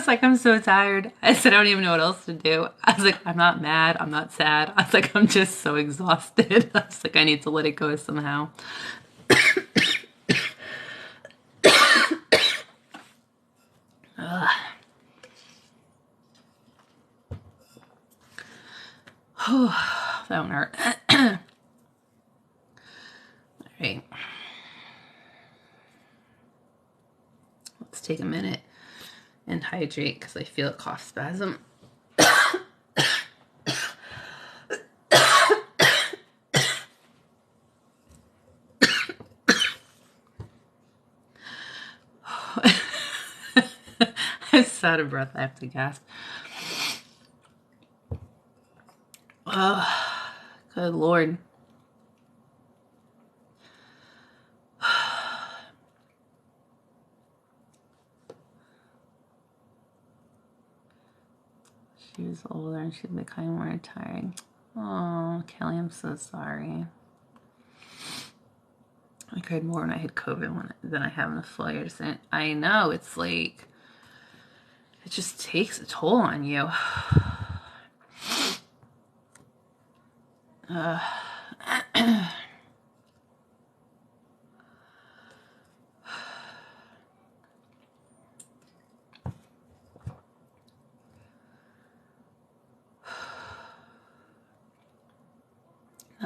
like, I'm so tired. I said, I don't even know what else to do. I was like, I'm not mad. I'm not sad. I was like, I'm just so exhausted. I was like, I need to let it go somehow. That one hurt. All right. Let's take a minute and hydrate because I feel a cough spasm. I'm so out of breath. I have to gasp. Oh, good Lord. She was older and she's becoming more tired. Oh, Kelly, I'm so sorry. I cried more when I had COVID than I have in the flu. I know, it's like, it just takes a toll on you. That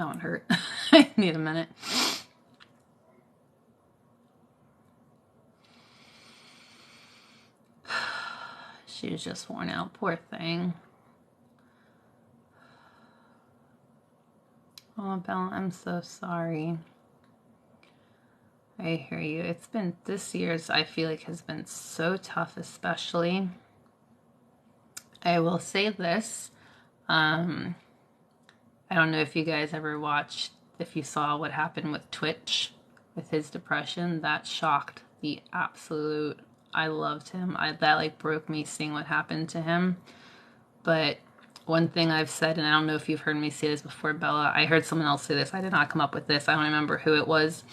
one hurt. I need a minute. She was just worn out, poor thing. Oh, Bella, I'm so sorry. I hear you. It's been, this year's, I feel like, has been so tough, especially. I will say this. I don't know if you guys ever watched, if you saw what happened with Twitch, with his depression. That shocked the absolute, I loved him. That like broke me seeing what happened to him. But one thing I've said, and I don't know if you've heard me say this before, Bella, I heard someone else say this. I did not come up with this. I don't remember who it was.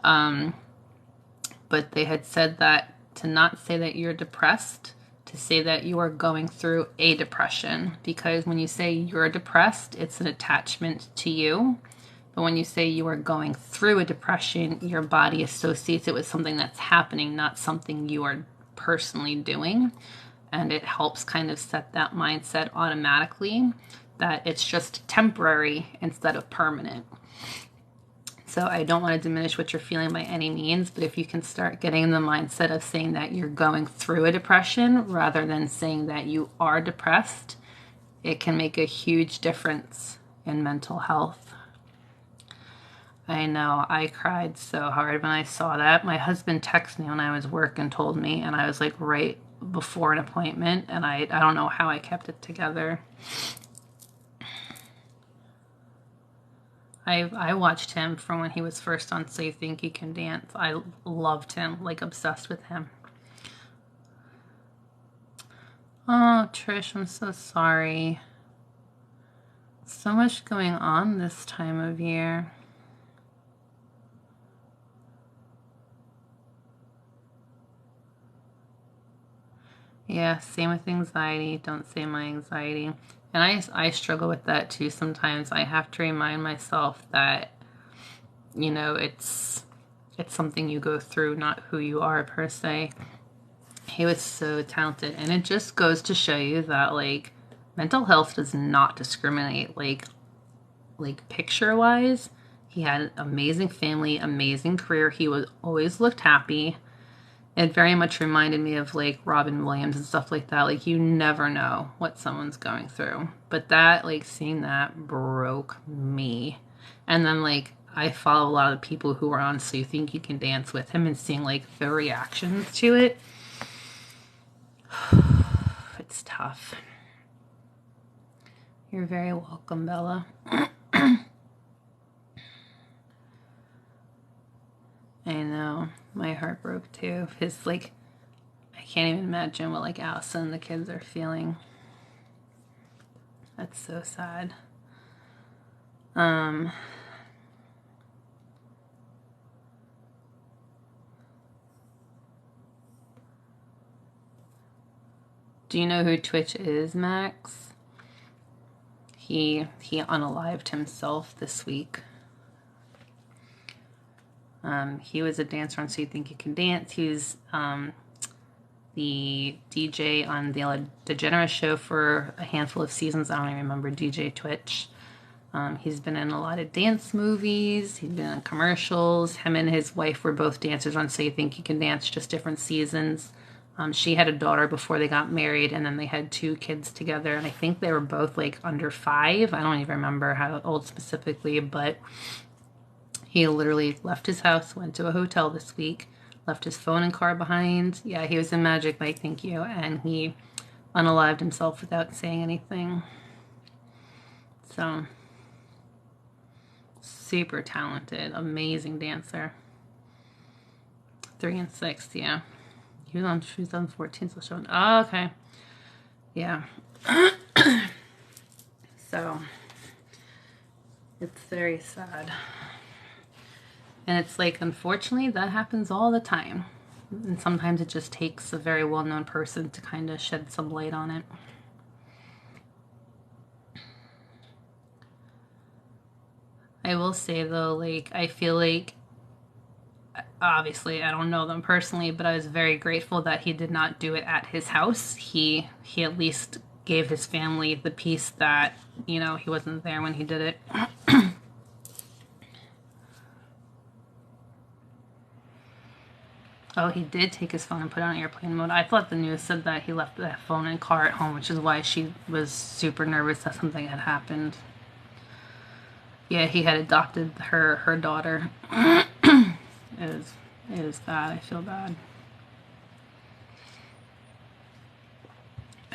But they had said that to not say that you're depressed, to say that you are going through a depression. Because when you say you're depressed, it's an attachment to you. But when you say you are going through a depression, your body associates it with something that's happening, not something you are personally doing. And it helps kind of set that mindset automatically that it's just temporary instead of permanent. So I don't want to diminish what you're feeling by any means, but if you can start getting in the mindset of saying that you're going through a depression rather than saying that you are depressed, it can make a huge difference in mental health. I know, I cried so hard when I saw that. My husband texted me when I was working, told me, and I was like right before an appointment, and I don't know how I kept it together. I watched him from when he was first on So You Think You Can Dance. I loved him, like obsessed with him. Oh, Trish, I'm so sorry. So much going on this time of year. Yeah, same with anxiety. Don't say my anxiety. And I struggle with that too sometimes. I have to remind myself that, you know, it's something you go through, not who you are per se. He was so talented. And it just goes to show you that, like, mental health does not discriminate. Like picture-wise, he had an amazing family, amazing career. He was always looked happy. It very much reminded me of like Robin Williams and stuff like that. Like you never know what someone's going through. But that, like seeing that broke me. And then like I follow a lot of the people who were on So You Think You Can Dance with him and seeing like their reactions to it. It's tough. You're very welcome, Bella. I know. My heart broke too. His like, I can't even imagine what like Allison and the kids are feeling. That's so sad. Do you know who Twitch is, Max? He unalived himself this week. He was a dancer on So You Think You Can Dance. He was the DJ on the Ellen DeGeneres show for a handful of seasons. I don't even remember DJ Twitch. He's been in a lot of dance movies. He's been in commercials. Him and his wife were both dancers on So You Think You Can Dance, just different seasons. She had a daughter before they got married, and then they had 2 kids together. And I think they were both like under 5. I don't even remember how old specifically, but he literally left his house, went to a hotel this week, left his phone and car behind. Yeah, he was in Magic Mike, thank you. And he unalived himself without saying anything. So, super talented, amazing dancer. 3 and 6, yeah. He was on 14, so showing. Oh, okay. Yeah. So it's very sad. And it's like, unfortunately, that happens all the time. And sometimes it just takes a very well-known person to kind of shed some light on it. I will say, though, like, I feel like, obviously, I don't know them personally, but I was very grateful that he did not do it at his house. He at least gave his family the peace that, you know, he wasn't there when he did it. Oh, he did take his phone and put it on airplane mode. I thought the news said that he left that phone and car at home, which is why she was super nervous that something had happened. Yeah, he had adopted her daughter. It is bad. I feel bad.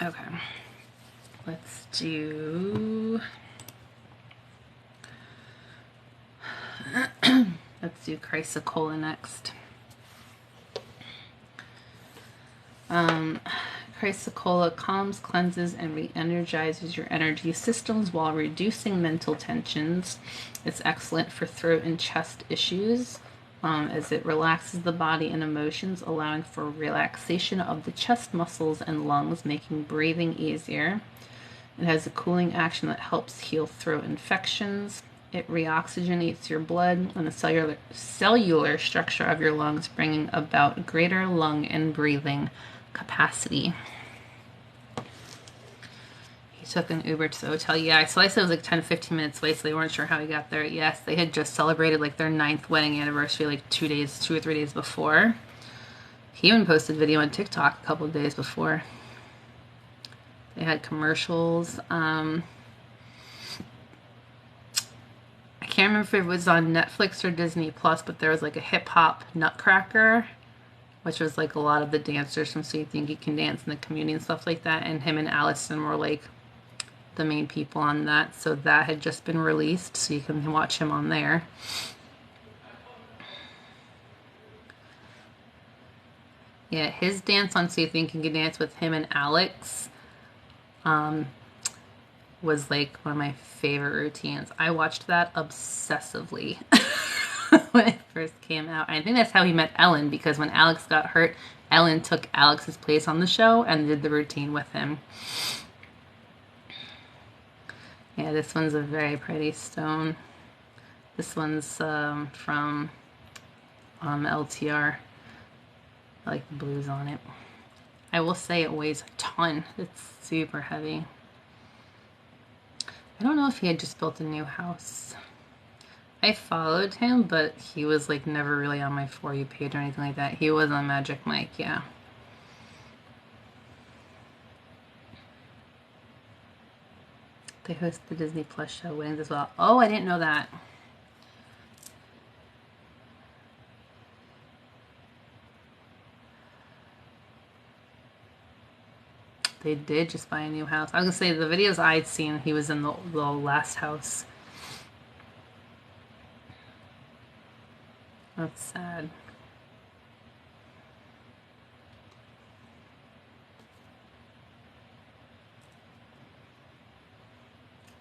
Okay. Let's do chrysocolla next. Chrysocolla calms, cleanses, and re-energizes your energy systems while reducing mental tensions. It's excellent for throat and chest issues, as it relaxes the body and emotions, allowing for relaxation of the chest muscles and lungs, making breathing easier. It has a cooling action that helps heal throat infections. It reoxygenates your blood and the cellular structure of your lungs, bringing about greater lung and breathing capacity. He took an Uber to the hotel. Yeah, so I said it was like 10 to 15 minutes late, so they weren't sure how he got there. Yes, they had just celebrated like their 9th wedding anniversary like 2 or 3 days before. He even posted a video on TikTok a couple of days before. They had commercials. I can't remember if it was on Netflix or Disney Plus, but there was like a hip hop Nutcracker, which was like a lot of the dancers from So You Think You Can Dance in the community and stuff like that. And him and Allison were like the main people on that. So that had just been released, so you can watch him on there. Yeah, his dance on So You Think You Can Dance with him and Alex was like one of my favorite routines. I watched that obsessively when it first came out. I think that's how he met Ellen, because when Alex got hurt, Ellen took Alex's place on the show and did the routine with him. Yeah, this one's a very pretty stone. This one's from LTR. I like the blues on it. I will say it weighs a ton. It's super heavy. I don't know if he had just built a new house. I followed him, but he was like never really on my For You page or anything like that. He was on Magic Mike, yeah. They host the Disney Plus show weddings as well. Oh, I didn't know that. They did just buy a new house. I was gonna say, the videos I'd seen, he was in the last house. That's sad.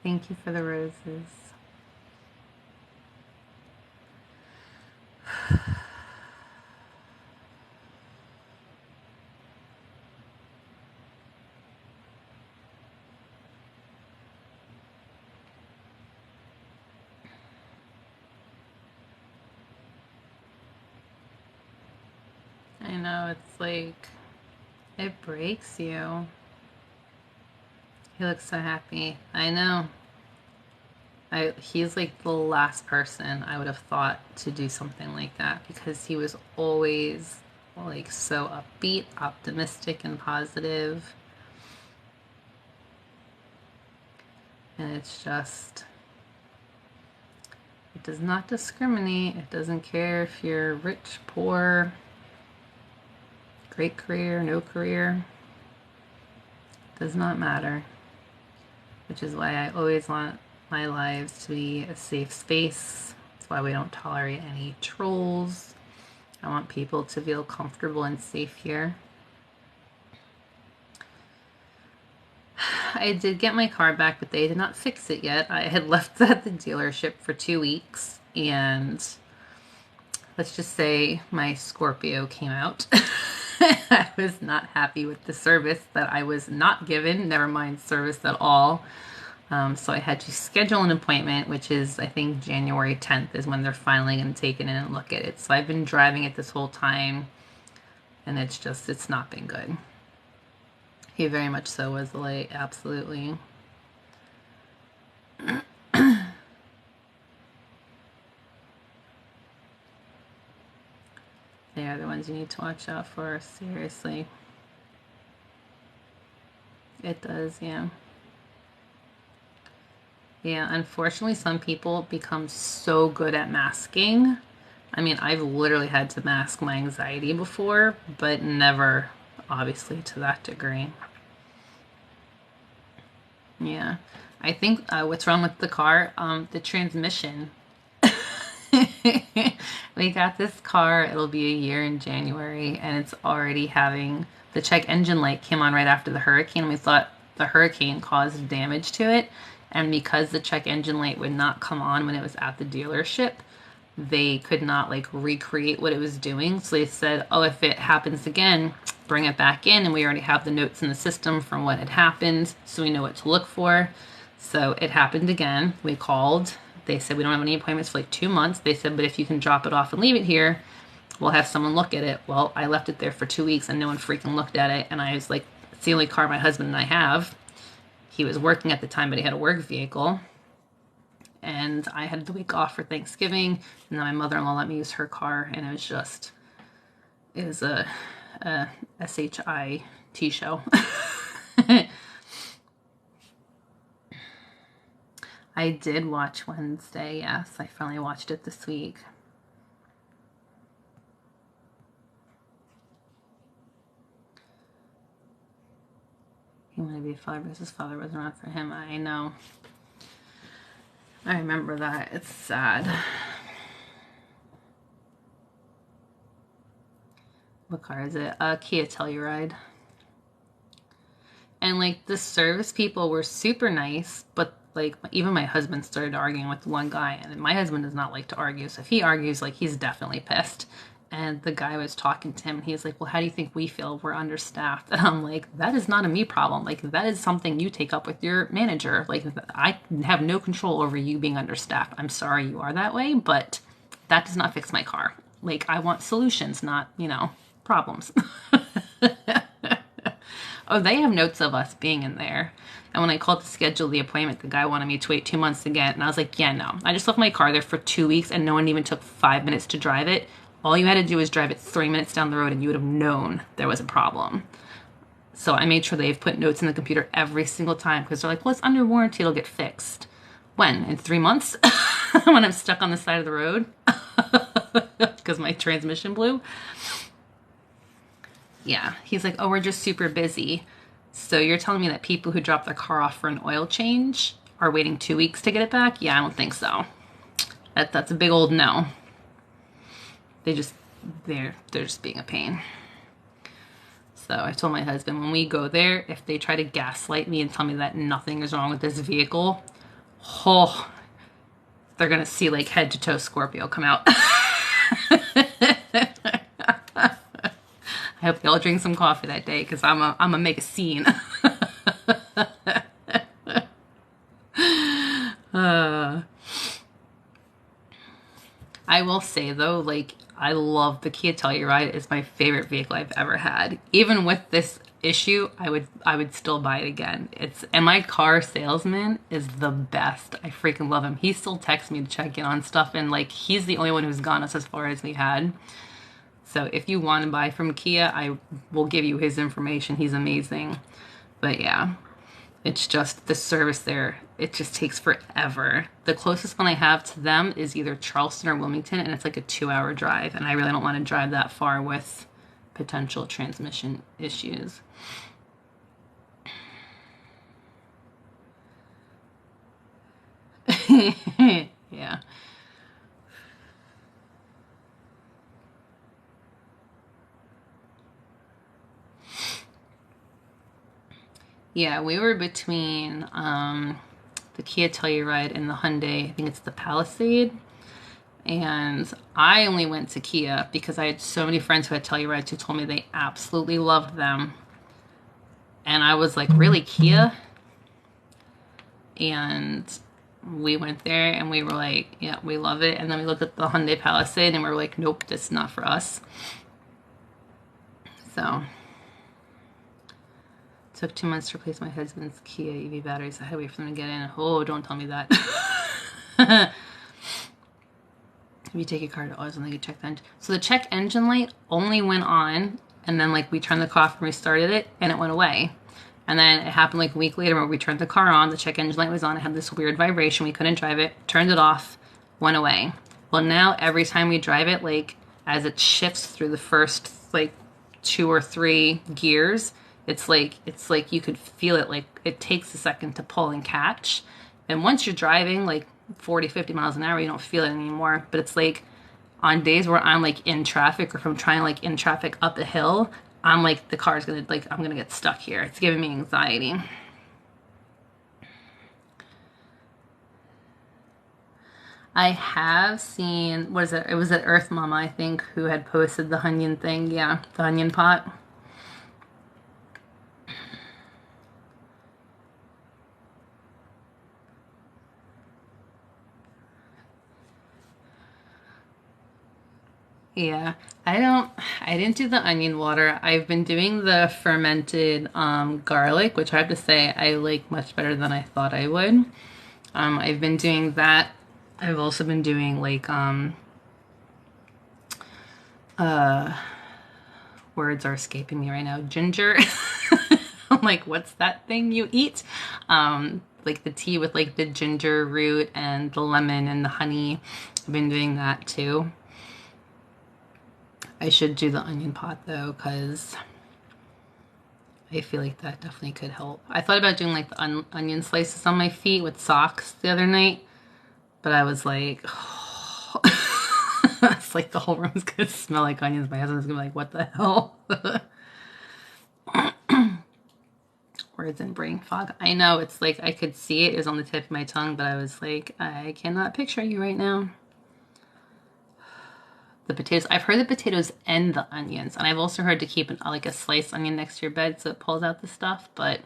Thank you for the roses. I know, it's like, it breaks you. He looks so happy. I know. He's like the last person I would have thought to do something like that, because he was always like so upbeat, optimistic, and positive. And it's just, it does not discriminate. It doesn't care if you're rich, poor, great career, no career. It does not matter. Which is why I always want my lives to be a safe space. That's why we don't tolerate any trolls. I want people to feel comfortable and safe here. I did get my car back, but they did not fix it yet. I had left at the dealership for 2 weeks, and let's just say my Scorpio came out. I was not happy with the service that I was not given, never mind service at all. So I had to schedule an appointment, which is, I think, January 10th is when they're finally going to take it in and look at it. So I've been driving it this whole time, and it's not been good. He very much so was like, absolutely. They are the ones you need to watch out for, seriously. It does, yeah. Yeah, unfortunately, some people become so good at masking. I mean, I've literally had to mask my anxiety before, but never, obviously, to that degree. Yeah. I think what's wrong with the car? The transmission. We got this car, it'll be a year in January, and it's already having the check engine light came on right after the hurricane, and we thought the hurricane caused damage to it. And because the check engine light would not come on when it was at the dealership, they could not like recreate what it was doing. So they said, oh, if it happens again, bring it back in. And we already have the notes in the system from what had happened, so we know what to look for. So it happened again. We called. They said, we don't have any appointments for like 2 months. They said, but if you can drop it off and leave it here, we'll have someone look at it. Well, I left it there for 2 weeks and no one freaking looked at it. And I was like, it's the only car my husband and I have. He was working at the time, but he had a work vehicle. And I had the week off for Thanksgiving. And then my mother-in-law let me use her car. And it was a SHIT show. I did watch Wednesday, yes. I finally watched it this week. He wanted to be a father because his father wasn't around for him. I know. I remember that. It's sad. What car is it? Kia Telluride. And like the service people were super nice, but like even my husband started arguing with one guy, and my husband does not like to argue, so if he argues, like, he's definitely pissed. And the guy was talking to him, and he's like, well, how do you think we feel? We're understaffed. And I'm like, that is not a me problem. Like, that is something you take up with your manager. Like, I have no control over you being understaffed. I'm sorry you are that way, but that does not fix my car. Like, I want solutions, not, problems. Oh, they have notes of us being in there. And when I called to schedule the appointment, the guy wanted me to wait 2 months again. And I was like, yeah, no. I just left my car there for 2 weeks and no one even took 5 minutes to drive it. All you had to do was drive it 3 minutes down the road and you would have known there was a problem. So I made sure they've put notes in the computer every single time because they're like, well, it's under warranty. It'll get fixed. When? In 3 months? When I'm stuck on the side of the road? Because my transmission blew? Yeah, he's like, oh, we're just super busy. So you're telling me that people who drop their car off for an oil change are waiting 2 weeks to get it back? Yeah, I don't think so. That's a big old no. They're just being a pain. So I told my husband, when we go there, if they try to gaslight me and tell me that nothing is wrong with this vehicle, oh, they're gonna see like head to toe Scorpio come out. I hope they all drink some coffee that day because I'm gonna make a scene. I will say though, like, I love the Kia Telluride. It's my favorite vehicle I've ever had. Even with this issue, I would still buy it again. And my car salesman is the best. I freaking love him. He still texts me to check in on stuff, and like, he's the only one who's gone us as far as we had. So if you want to buy from Kia, I will give you his information. He's amazing. But yeah, it's just the service there. It just takes forever. The closest one I have to them is either Charleston or Wilmington, and it's like a 2-hour drive. And I really don't want to drive that far with potential transmission issues. Yeah. Yeah, we were between the Kia Telluride and the Hyundai. I think it's the Palisade. And I only went to Kia because I had so many friends who had Tellurides who told me they absolutely loved them. And I was like, really, Kia? And we went there and we were like, yeah, we love it. And then we looked at the Hyundai Palisade and we were like, nope, this is not for us. So, took 2 months to replace my husband's Kia EV batteries. I had to wait for them to get in. Oh, don't tell me that. If you take your car to oils and then you check the engine. So the check engine light only went on, and then like we turned the car off and restarted it, and it went away. And then it happened like a week later where we turned the car on, the check engine light was on, it had this weird vibration, we couldn't drive it, turned it off, went away. Well, now every time we drive it, like as it shifts through the first like 2 or 3 gears, it's like you could feel it, like it takes a second to pull and catch. And once you're driving like 40, 50 miles an hour, you don't feel it anymore. But it's like on days where I'm like in traffic, or if I'm trying like in traffic up a hill, I'm like, the car's gonna, like, I'm gonna get stuck here. It's giving me anxiety. I have seen, what is it? It was at Earth Mama, I think, who had posted the onion thing. Yeah, the onion pot. Yeah, I didn't do the onion water. I've been doing the fermented garlic, which I have to say I like much better than I thought I would. I've been doing that. I've also been doing like words are escaping me right now. Ginger. I'm like, what's that thing you eat? Like the tea with like the ginger root and the lemon and the honey. I've been doing that too. I should do the onion pot though, because I feel like that definitely could help. I thought about doing like the onion slices on my feet with socks the other night, but I was like, oh. It's like the whole room's gonna smell like onions. My husband's gonna be like, what the hell? Words and brain fog. I know, it's like I could see it is on the tip of my tongue, but I was like, I cannot picture you right now. The potatoes. I've heard the potatoes and the onions, and I've also heard to keep like a sliced onion next to your bed so it pulls out the stuff. But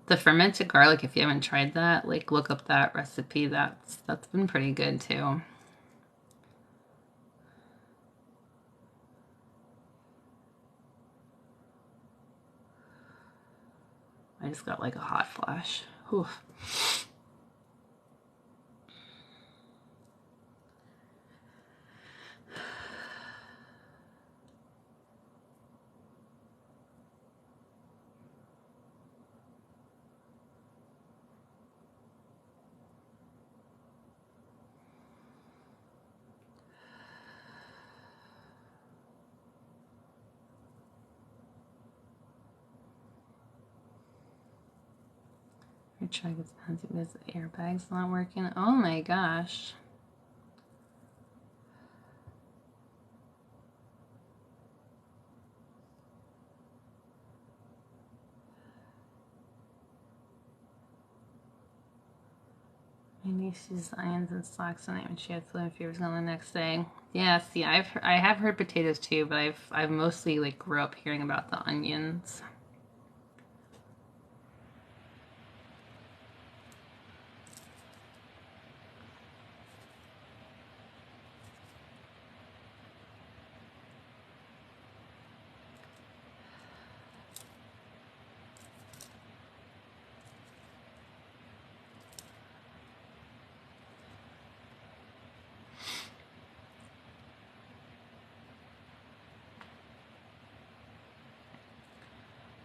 the fermented garlic, if you haven't tried that, like look up that recipe. That's been pretty good too. I just got like a hot flash. Whew. Try because the airbag's not working. Oh my gosh. My niece uses onions and socks tonight when she had flu and fevers on the next day. Yeah, see, I have heard potatoes too, but I've mostly like grew up hearing about the onions.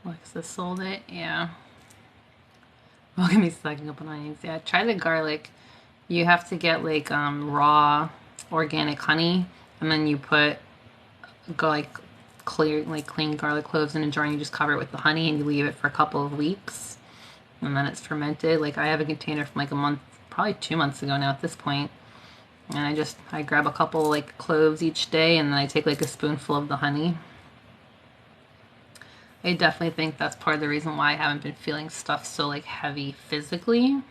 Alexa sold it, yeah. Look at me sucking up on onions. Yeah, try the garlic. You have to get like raw organic honey, and then you put clean garlic cloves in a jar, and you just cover it with the honey, and you leave it for a couple of weeks, and then it's fermented. Like I have a container from like a month, probably 2 months ago now at this point, and I grab a couple like cloves each day, and then I take like a spoonful of the honey. I definitely think that's part of the reason why I haven't been feeling stuff so like heavy physically.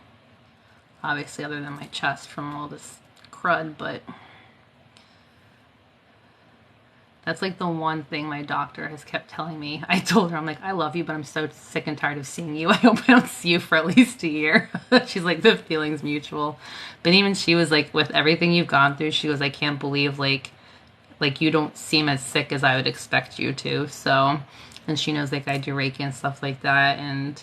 Obviously, other than my chest from all this crud, but that's like the one thing my doctor has kept telling me. I told her, I'm like, I love you, but I'm so sick and tired of seeing you. I hope I don't see you for at least a year. She's like, the feeling's mutual. But even she was like, with everything you've gone through, she goes, I can't believe like you don't seem as sick as I would expect you to. So, and she knows like I do Reiki and stuff like that. And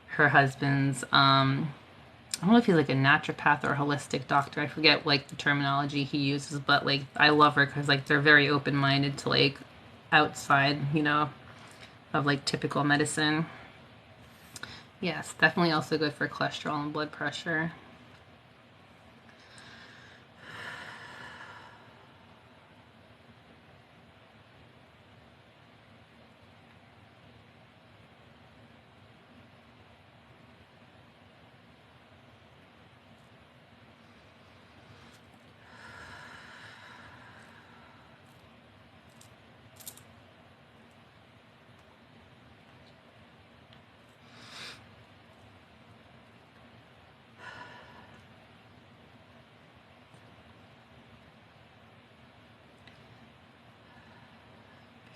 her husband's, I don't know if he's like a naturopath or a holistic doctor. I forget like the terminology he uses, but like I love her because like they're very open minded to like outside, of like typical medicine. Yes, definitely also good for cholesterol and blood pressure.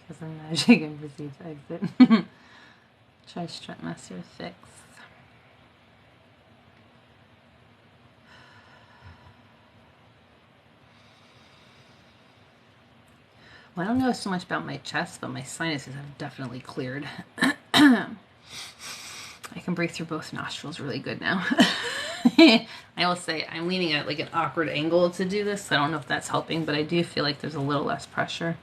Because I'm magic and proceed to exit. Try strut master fix. Well, I don't know so much about my chest, but my sinuses have definitely cleared. I can breathe through both nostrils really good now. I will say I'm leaning at like an awkward angle to do this. So I don't know if that's helping, but I do feel like there's a little less pressure.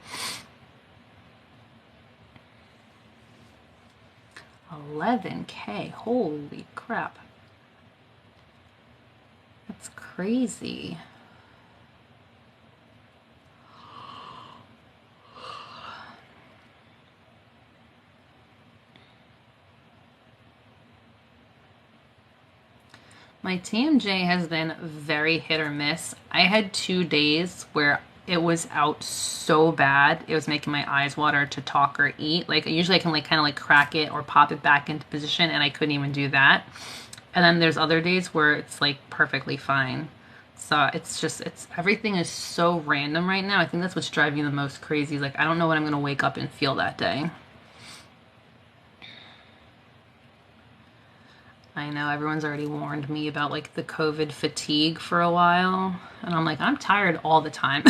11K. Holy crap. That's crazy. My TMJ has been very hit or miss. I had 2 days where it was out so bad. It was making my eyes water to talk or eat. Like usually I can like kind of like crack it or pop it back into position, and I couldn't even do that. And then there's other days where it's like perfectly fine. So it's everything is so random right now. I think that's what's driving me the most crazy. Like I don't know what I'm going to wake up and feel that day. I know everyone's already warned me about like the COVID fatigue for a while. And I'm like, I'm tired all the time.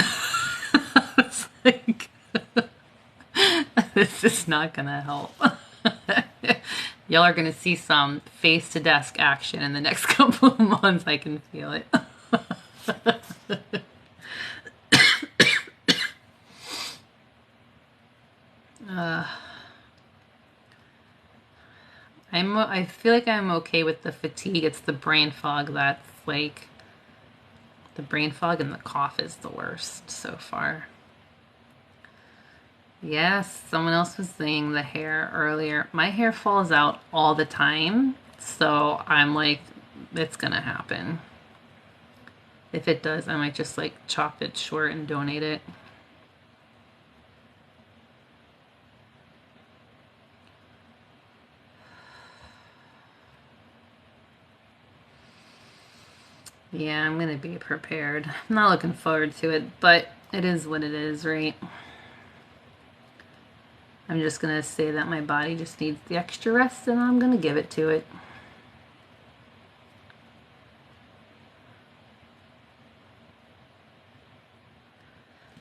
It's like, this is not going to help. Y'all are going to see some face to desk action in the next couple of months. I can feel it. I feel like I'm okay with the fatigue. It's the brain fog that's like the brain fog, and the cough is the worst so far. Yes, someone else was saying the hair earlier. My hair falls out all the time, so I'm like, it's gonna happen. If it does, I might just like chop it short and donate it. Yeah, I'm gonna be prepared. I'm not looking forward to it, but it is what it is, right? I'm just gonna say that my body just needs the extra rest, and I'm gonna give it to it.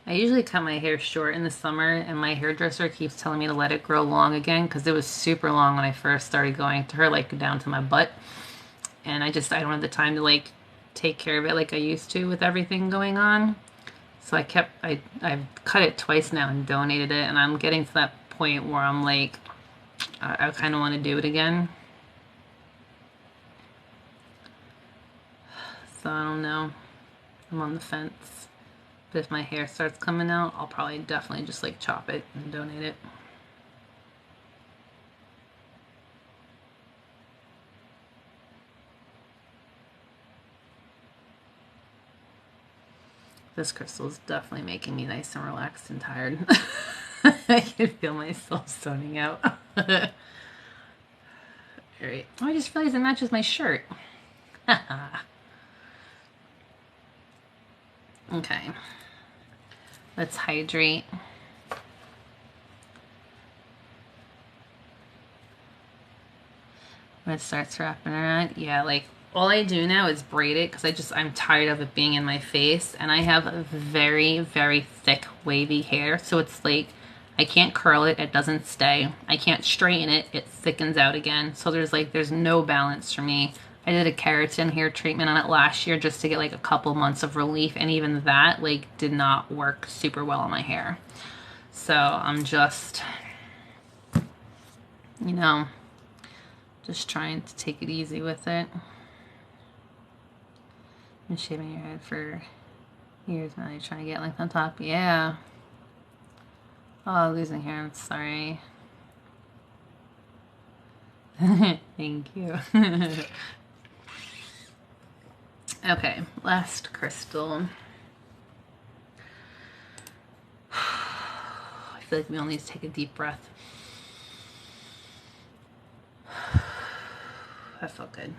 I usually cut my hair short in the summer, and my hairdresser keeps telling me to let it grow long again because it was super long when I first started going to her, like down to my butt. And I don't have the time to like take care of it like I used to with everything going on. So I've cut it twice now and donated it, and I'm getting to that point where I'm like, I kind of want to do it again. So I don't know. I'm on the fence. But if my hair starts coming out, I'll probably definitely just like chop it and donate it. This crystal is definitely making me nice and relaxed and tired. I can feel myself zoning out. Alright. Oh, I just realized it matches my shirt. Okay. Let's hydrate. When it starts wrapping around, yeah, like all I do now is braid it because I'm tired of it being in my face, and I have a very, very thick wavy hair, so it's like I can't curl it, it doesn't stay. I can't straighten it, it thickens out again. So there's no balance for me. I did a keratin hair treatment on it last year just to get like a couple months of relief, and even that like did not work super well on my hair. So I'm just, you know, just trying to take it easy with it. And shaving your head for years now. You're trying to get length on top. Yeah. Oh, losing hair. I'm sorry. Thank you. Okay, last crystal. I feel like we all need to take a deep breath. That felt good.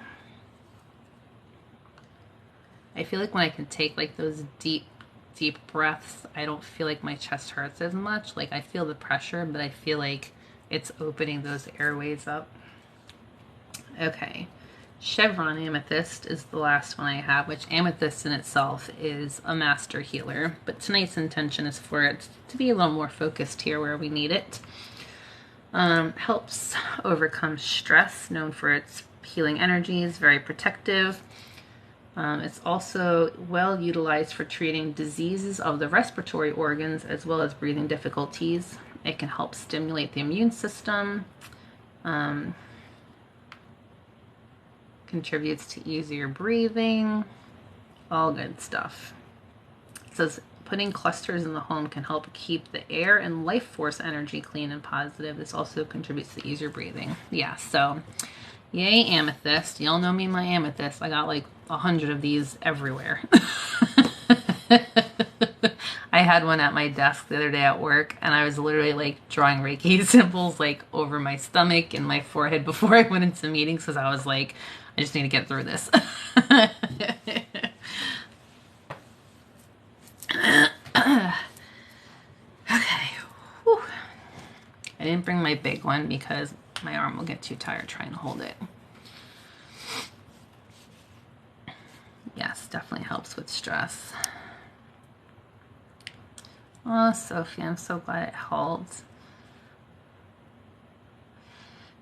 I feel like when I can take like those deep breaths, I don't feel like my chest hurts as much. Like I feel the pressure, but I feel like it's opening those airways up. Okay. Chevron amethyst is the last one I have, which amethyst in itself is a master healer, but tonight's intention is for it to be a little more focused here where we need it. Helps overcome stress, known for its healing energies, very protective. It's also well utilized for treating diseases of the respiratory organs as well as breathing difficulties. It can help stimulate the immune system. Contributes to easier breathing. All good stuff. It says putting clusters in the home can help keep the air and life force energy clean and positive. This also contributes to easier breathing. Yeah, so yay amethyst. Y'all know me, my amethyst. I got like 100 of these everywhere. I had one at my desk the other day at work, and I was literally like drawing Reiki symbols like over my stomach and my forehead before I went into meetings because I was like, I just need to get through this. Okay. Whew. I didn't bring my big one because my arm will get too tired trying to hold it. Yes, definitely helps with stress. Oh, Sophie, I'm so glad it helped.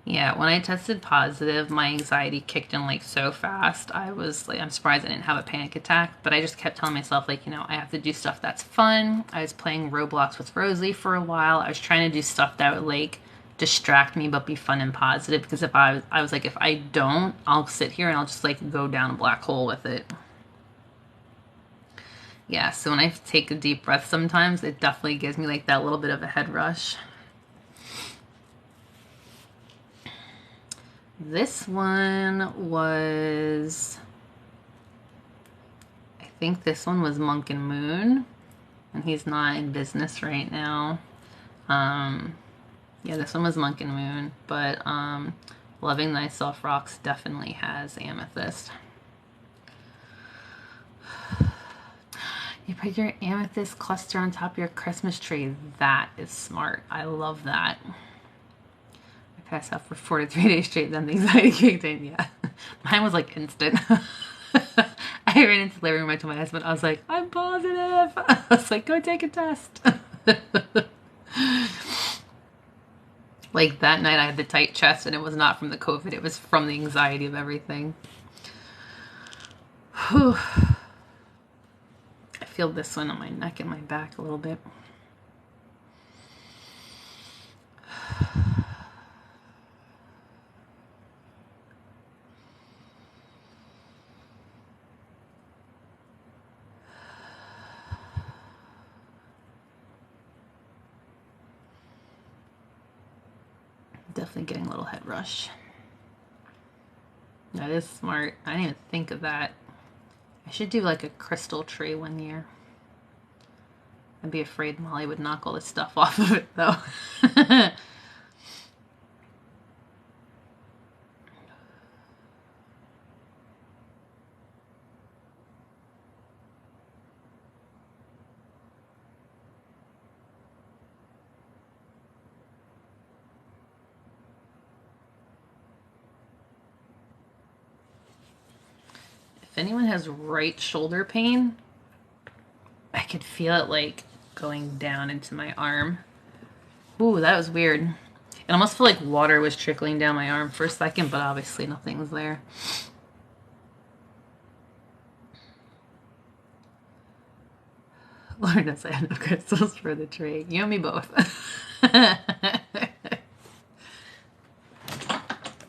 Yeah, when I tested positive, my anxiety kicked in like so fast. I was like, I'm surprised I didn't have a panic attack, but I just kept telling myself like, you know, I have to do stuff that's fun. I was playing Roblox with Rosie for a while. I was trying to do stuff that would like distract me but be fun and positive, because if I was like, if I don't, I'll sit here and I'll just like go down a black hole with it. Yeah, so when I take a deep breath sometimes, it definitely gives me like that little bit of a head rush. This one was, I think this one was Monk and Moon, and he's not in business right now. Yeah, this one was Monk and Moon, but Loving Thyself Rocks definitely has amethyst. You put your amethyst cluster on top of your Christmas tree. That is smart. I love that. I passed out for 4 to 3 days straight, then the anxiety kicked in. Yeah. Mine was like instant. I ran into the living room, I told my husband, I was like, I'm positive. I was like, go take a test. Like that night I had the tight chest, and it was not from the COVID. It was from the anxiety of everything. Whew. I feel this one on my neck and my back a little bit. Definitely getting a little head rush. That is smart. I didn't even think of that. I should do like a crystal tree one year. I'd be afraid Molly would knock all this stuff off of it though. anyone has right shoulder pain, I could feel it like going down into my arm. Ooh, that was weird. It almost felt like water was trickling down my arm for a second, but obviously nothing's there. Lauren does I have no crystals for the trade. You and me both.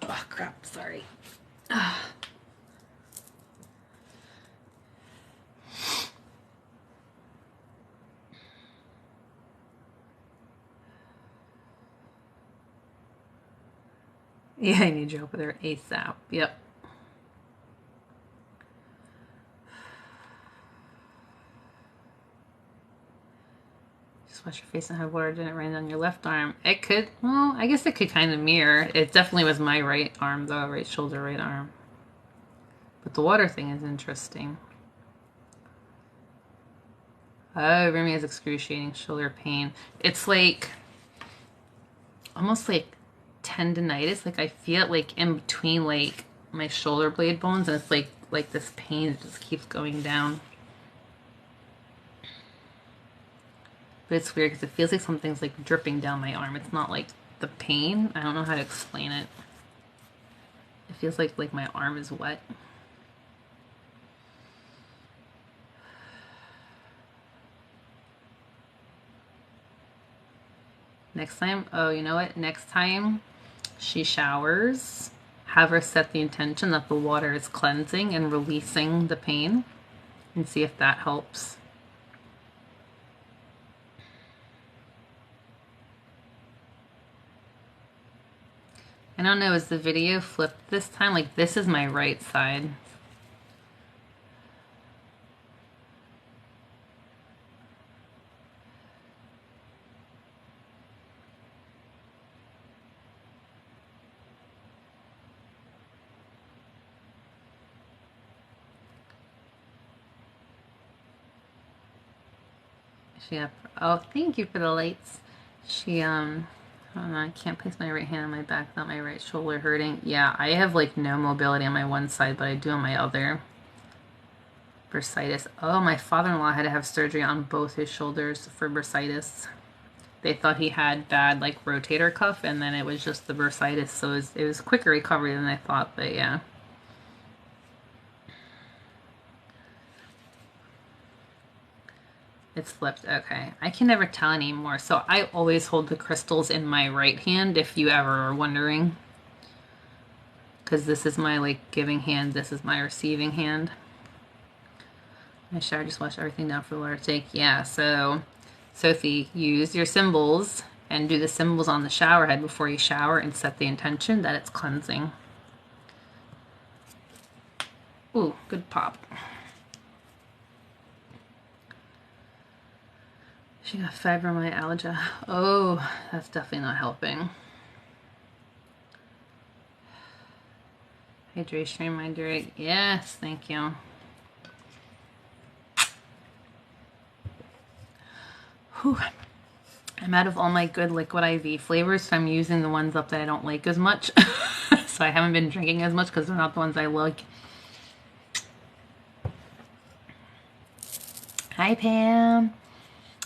Oh, crap. Sorry. Yeah, I need your help with her ASAP. Yep. Just wash your face and have water didn't rain on your left arm. It could, well, I guess it could kind of mirror. It definitely was my right arm though, right shoulder, right arm. But the water thing is interesting. Oh, Remy has excruciating shoulder pain. It's like, almost like tendonitis. Like I feel it like in between like my shoulder blade bones, and it's like this pain that just keeps going down. But it's weird because it feels like something's like dripping down my arm. It's not like the pain. I don't know how to explain it. It feels like my arm is wet. Next time, oh, you know what? Next time she showers, have her set the intention that the water is cleansing and releasing the pain, and see if that helps. I don't know, is the video flipped this time? Like, this is my right side. Oh, thank you for the lights. I can't place my right hand on my back without my right shoulder hurting. Yeah, I have like no mobility on my one side, but I do on my other. Bursitis. Oh, my father-in-law had to have surgery on both his shoulders for bursitis. They thought he had bad like rotator cuff, and then it was just the bursitis. So it was quicker recovery than I thought, but yeah. It's flipped. Okay. I can never tell anymore. So I always hold the crystals in my right hand, if you ever are wondering. Because this is my like giving hand. This is my receiving hand. My shower just washed everything down for the water take. Yeah, so Sophie, use your symbols and do the symbols on the shower head before you shower and set the intention that it's cleansing. Ooh, good pop. She got fibromyalgia. Oh, that's definitely not helping. Hydration reminder. Yes, thank you. Whew. I'm out of all my good liquid IV flavors, so I'm using the ones up that I don't like as much. So I haven't been drinking as much because they're not the ones I like. Hi, Pam.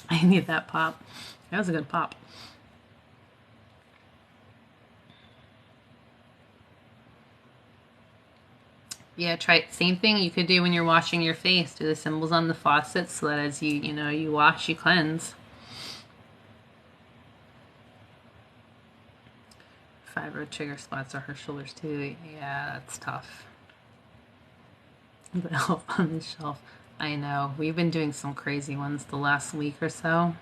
I need that pop. That was a good pop. Yeah, try it. Same thing you could do when you're washing your face. Do the symbols on the faucet so that as you wash, you cleanse. Fibro trigger spots are her shoulders too. Yeah, that's tough. The help on the shelf. I know. We've been doing some crazy ones the last week or so.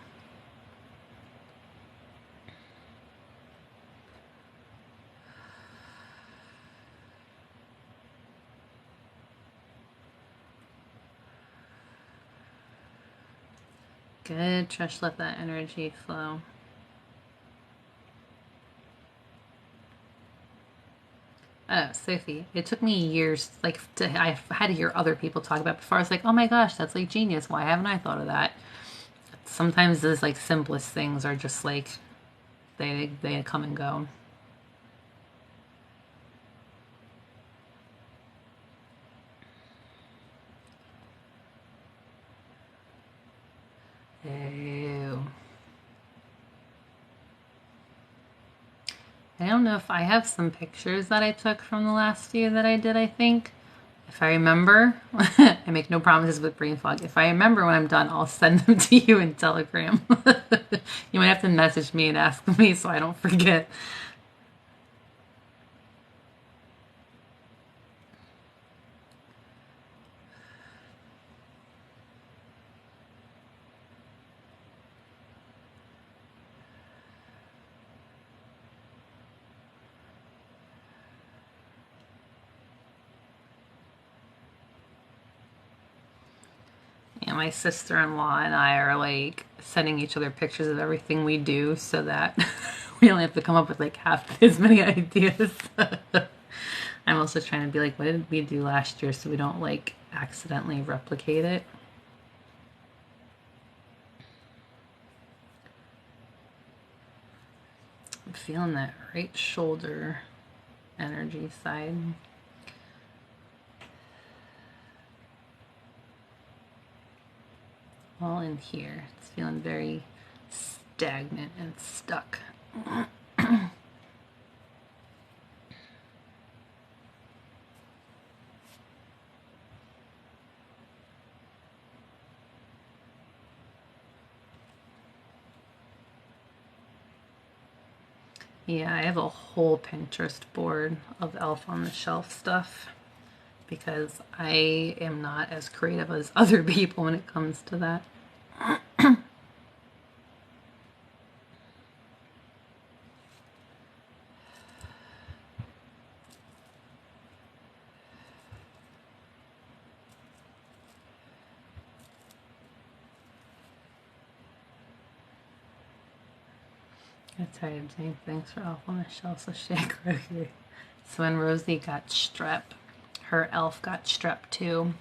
Good. Trish, let that energy flow. Oh, Sophie, it took me years, I had to hear other people talk about it before. I was like, oh my gosh, that's like genius. Why haven't I thought of that? Sometimes those like simplest things are just like, they come and go. Ew. I don't know if I have some pictures that I took from the last few that I did, I think. If I remember, I make no promises with brain fog. If I remember when I'm done, I'll send them to you in Telegram. You might have to message me and ask me so I don't forget. Yeah, my sister-in-law and I are like sending each other pictures of everything we do so that we only have to come up with like half as many ideas. I'm also trying to be like, what did we do last year so we don't like accidentally replicate it? I'm feeling that right shoulder energy side. All in here. It's feeling very stagnant and stuck. Yeah, I have a whole Pinterest board of Elf on the Shelf stuff because I am not as creative as other people when it comes to that. That's how I'm saying thanks for Elf on the Shelf, so shake. Okay. So when Rosie got strep, her elf got strep too.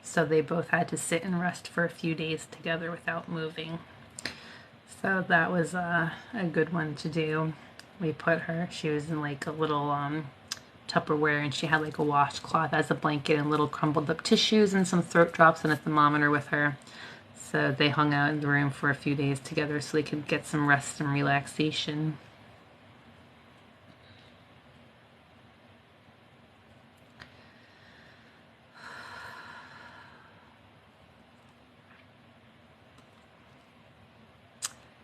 So they both had to sit and rest for a few days together without moving. So that was a good one to do. We put her, she was in like a little Tupperware, and she had like a washcloth as a blanket and little crumbled up tissues and some throat drops and a thermometer with her. So they hung out in the room for a few days together so they could get some rest and relaxation.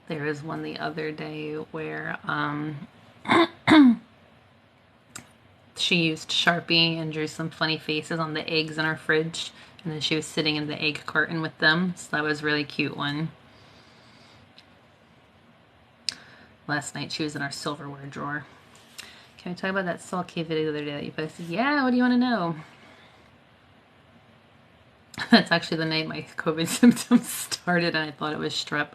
There was one the other day where she used Sharpie and drew some funny faces on the eggs in our fridge, and then she was sitting in the egg carton with them, so that was a really cute one. Last night she was in our silverware drawer. Can we talk about that Salt Cave video the other day that you posted? Yeah, what do you want to know? That's actually the night my COVID symptoms started and I thought it was strep.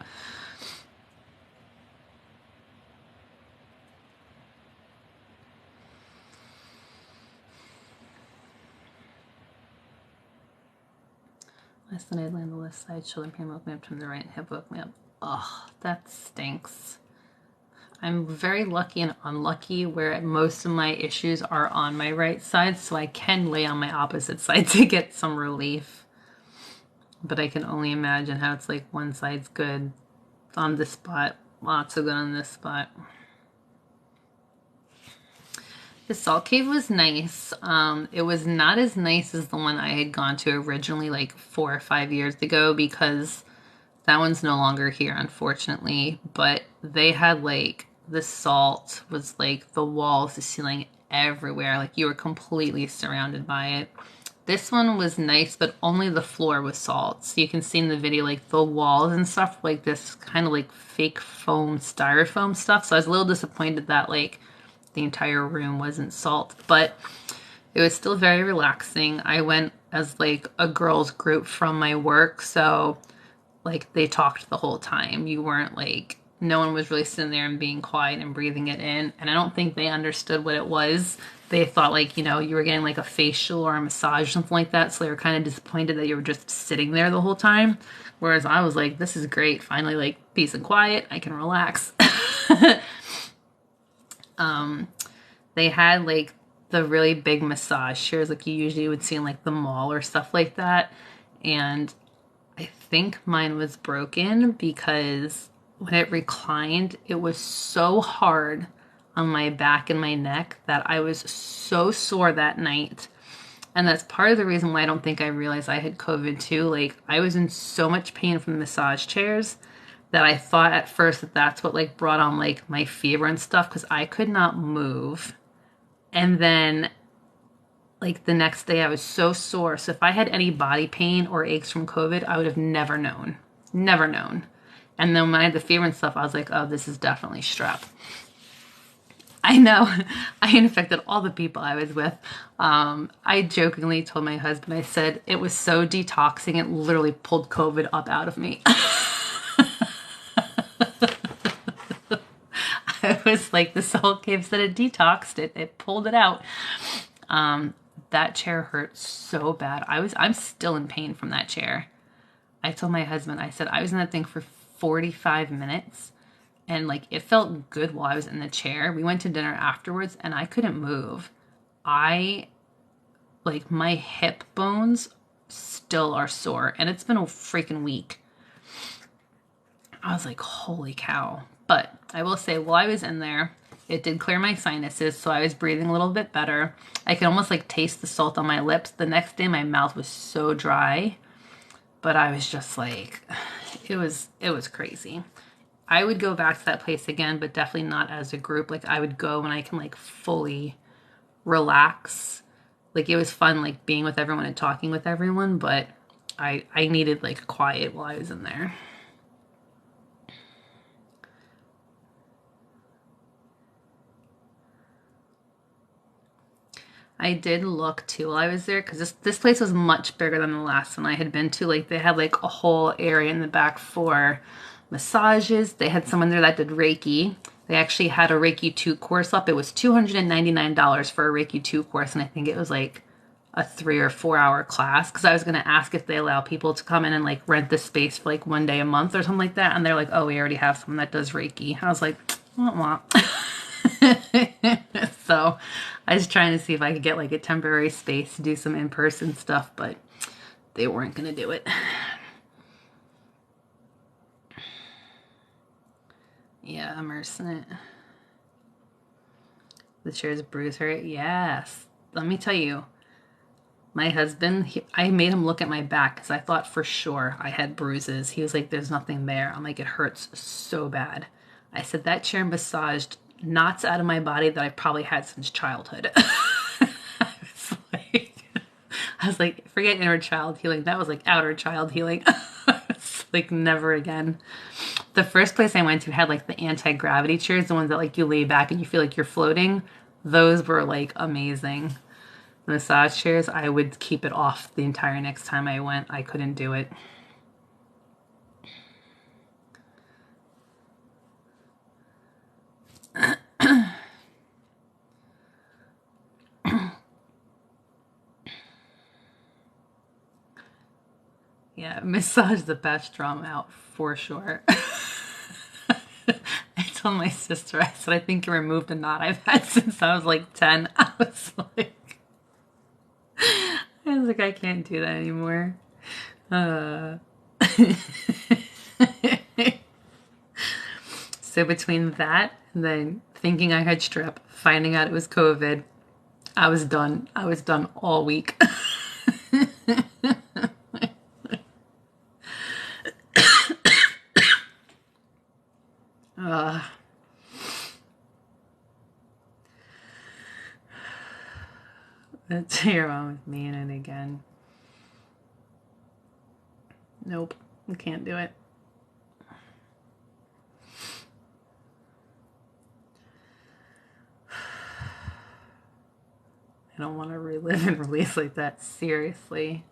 Last night I landed on the left side, shoulder pain woke me up from the right, hip woke me up. Ugh, that stinks. I'm very lucky and unlucky where most of my issues are on my right side, so I can lay on my opposite side to get some relief. But I can only imagine how it's like one side's good on this spot, lots of good on this spot. The Salt Cave was nice. It was not as nice as the one I had gone to originally like 4 or 5 years ago because that one's no longer here, unfortunately. But they had like the salt was like the walls, the ceiling, everywhere. Like you were completely surrounded by it. This one was nice, but only the floor was salt. So you can see in the video like the walls and stuff like this kind of like fake foam, styrofoam stuff. So I was a little disappointed that like the entire room wasn't salt, but it was still very relaxing. I went as like a girls group from my work, so like they talked the whole time. You weren't like, no one was really sitting there and being quiet and breathing it in, and I don't think they understood what it was. They thought like, you know, you were getting like a facial or a massage, something like that, so they were kind of disappointed that you were just sitting there the whole time, whereas I was like, this is great, finally like peace and quiet, I can relax. They had like the really big massage chairs like you usually would see in like the mall or stuff like that, and I think mine was broken because when it reclined, it was so hard on my back and my neck that I was so sore that night. And that's part of the reason why I don't think I realized I had COVID too. Like, I was in so much pain from the massage chairs that I thought at first that that's what like brought on like my fever and stuff, because I could not move. And then like the next day I was so sore. So if I had any body pain or aches from COVID, I would have never known. Never known. And then when I had the fever and stuff, I was like, oh, this is definitely strep. I know. I infected all the people I was with. I jokingly told my husband, I said, it was so detoxing, it literally pulled COVID up out of me. I was like, the soul cave said it detoxed it. It pulled it out. That chair hurt so bad. I'm still in pain from that chair. I told my husband, I said, I was in that thing for 45 minutes and like it felt good while I was in the chair. We went to dinner afterwards and I couldn't move. Like my hip bones still are sore and it's been a freaking week. I was like, holy cow. But I will say, while I was in there, it did clear my sinuses, so I was breathing a little bit better. I could almost like taste the salt on my lips. The next day, my mouth was so dry, but I was just like, it was crazy. I would go back to that place again, but definitely not as a group. Like, I would go when I can like fully relax. Like, it was fun, like being with everyone and talking with everyone, but I needed like quiet while I was in there. I did look too while I was there because this place was much bigger than the last one I had been to. Like, they had like a whole area in the back for massages. They had someone there that did Reiki. They actually had a Reiki 2 course up. It was $299 for a Reiki 2 course, and I think it was like a 3 or 4 hour class, because I was going to ask if they allow people to come in and like rent the space for like 1 day a month or something like that. And they're like, oh, we already have someone that does Reiki. I was like, wah, wah. So I was trying to see if I could get like a temporary space to do some in-person stuff, but they weren't going to do it. Yeah, immersing it. The chair's bruise hurt. Yes. Let me tell you, my husband, I made him look at my back because I thought for sure I had bruises. He was like, there's nothing there. I'm like, it hurts so bad. I said, that chair massaged knots out of my body that I probably had since childhood. I was like, forget inner child healing. That was like outer child healing. It's like, never again. The first place I went to had like the anti-gravity chairs, the ones that like you lay back and you feel like you're floating. Those were like amazing. The massage chairs, I would keep it off the entire next time I went. I couldn't do it. Yeah, massage the best drum out for sure. I told my sister, I said, I think you removed a knot I've had since I was like 10. I was like, I can't do that anymore. So between that and then thinking I had strep, finding out it was COVID, I was done. I was done all week. That's your wrong with me in it again. Nope, I can't do it. I don't want to relive and release like that, seriously.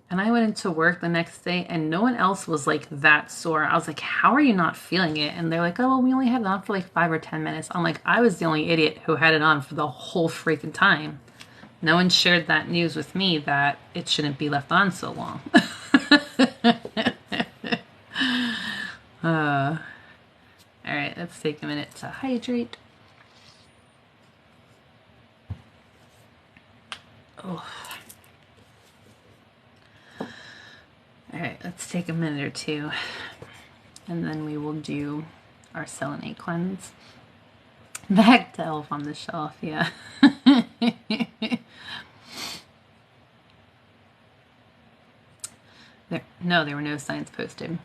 And I went into work the next day and no one else was like that sore. I was like, how are you not feeling it? And they're like, oh, well, we only had it on for like 5 or 10 minutes. I'm like, I was the only idiot who had it on for the whole freaking time. No one shared that news with me that it shouldn't be left on so long. All right, let's take a minute to hydrate. Oh. right, let's take a minute or two, and then we will do our selenite cleanse. Back to Elf on the Shelf, yeah. There were no signs posted.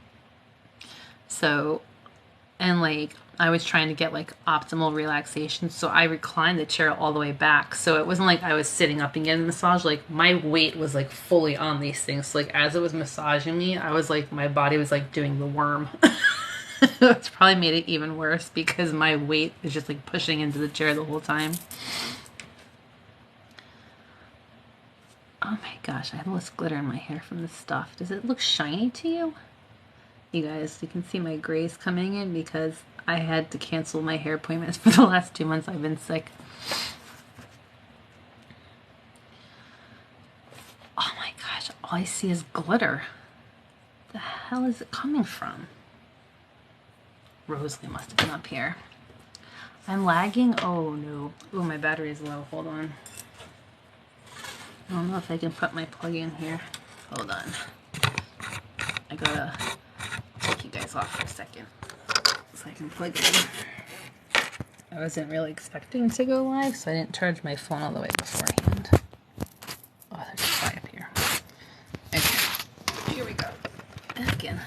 So, and like, I was trying to get like optimal relaxation, so I reclined the chair all the way back. So it wasn't like I was sitting up and getting a massage. Like, my weight was like fully on these things. So, like, as it was massaging me, I was like, my body was like doing the worm. It's probably made it even worse because my weight is just like pushing into the chair the whole time. Oh my gosh, I have all this glitter in my hair from this stuff. Does it look shiny to you? You guys, you can see my grays coming in because I had to cancel my hair appointments for the last 2 months. I've been sick. Oh my gosh, all I see is glitter. The hell is it coming from? Rosalie must have been up here. I'm lagging. Oh no. Oh, my battery is low. Hold on. I don't know if I can put my plug in here. Hold on. I gotta take you guys off for a second so I can plug in. I wasn't really expecting to go live, so I didn't charge my phone all the way beforehand. Oh, there's a fly up here. Okay. Here we go. Again.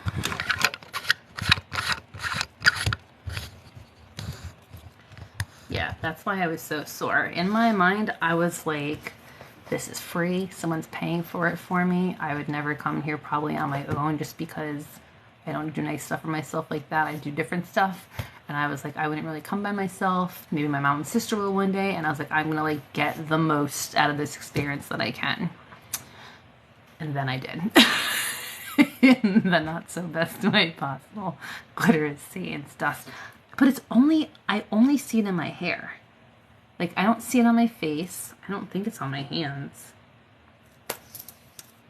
Yeah, that's why I was so sore. In my mind, I was like, this is free. Someone's paying for it for me. I would never come here probably on my own just because I don't do nice stuff for myself like that. I do different stuff. And I was like, I wouldn't really come by myself. Maybe my mom and sister will one day. And I was like, I'm going to like get the most out of this experience that I can. And then I did. In the not so best way possible. Glitter is Satan's dust. But it's only, I only see it in my hair. Like, I don't see it on my face. I don't think it's on my hands.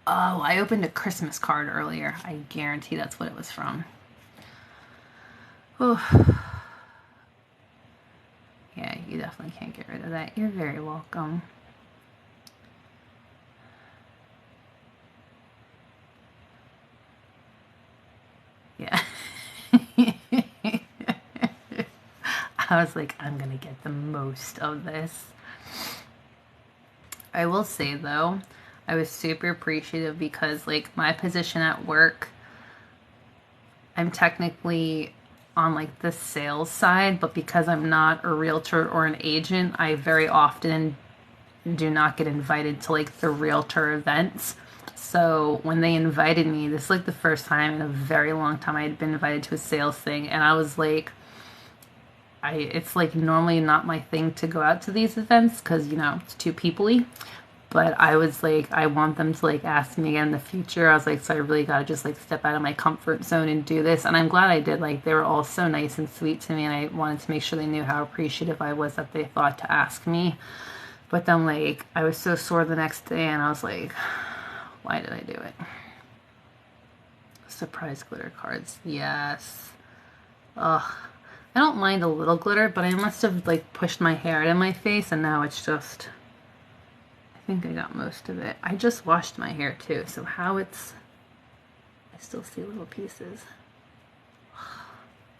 Oh, I opened a Christmas card earlier. I guarantee that's what it was from. Oh. Yeah, you definitely can't get rid of that. You're very welcome. Yeah. I was like, I'm going to get the most of this. I will say, though, I was super appreciative because, like, my position at work, I'm technically on, like, the sales side, but because I'm not a realtor or an agent, I very often do not get invited to, like, the realtor events. So when they invited me, this is, like, the first time in a very long time I had been invited to a sales thing, and I was like, it's like normally not my thing to go out to these events because, you know, it's too people-y. But I was like, I want them to like ask me again in the future. I was like, so I really got to just like step out of my comfort zone and do this. And I'm glad I did. Like, they were all so nice and sweet to me. And I wanted to make sure they knew how appreciative I was that they thought to ask me. But then like, I was so sore the next day and I was like, why did I do it? Surprise glitter cards. Yes. Ugh. I don't mind a little glitter, but I must have like pushed my hair out of my face and now it's just, I think I got most of it. I just washed my hair too, so how it's, I still see little pieces.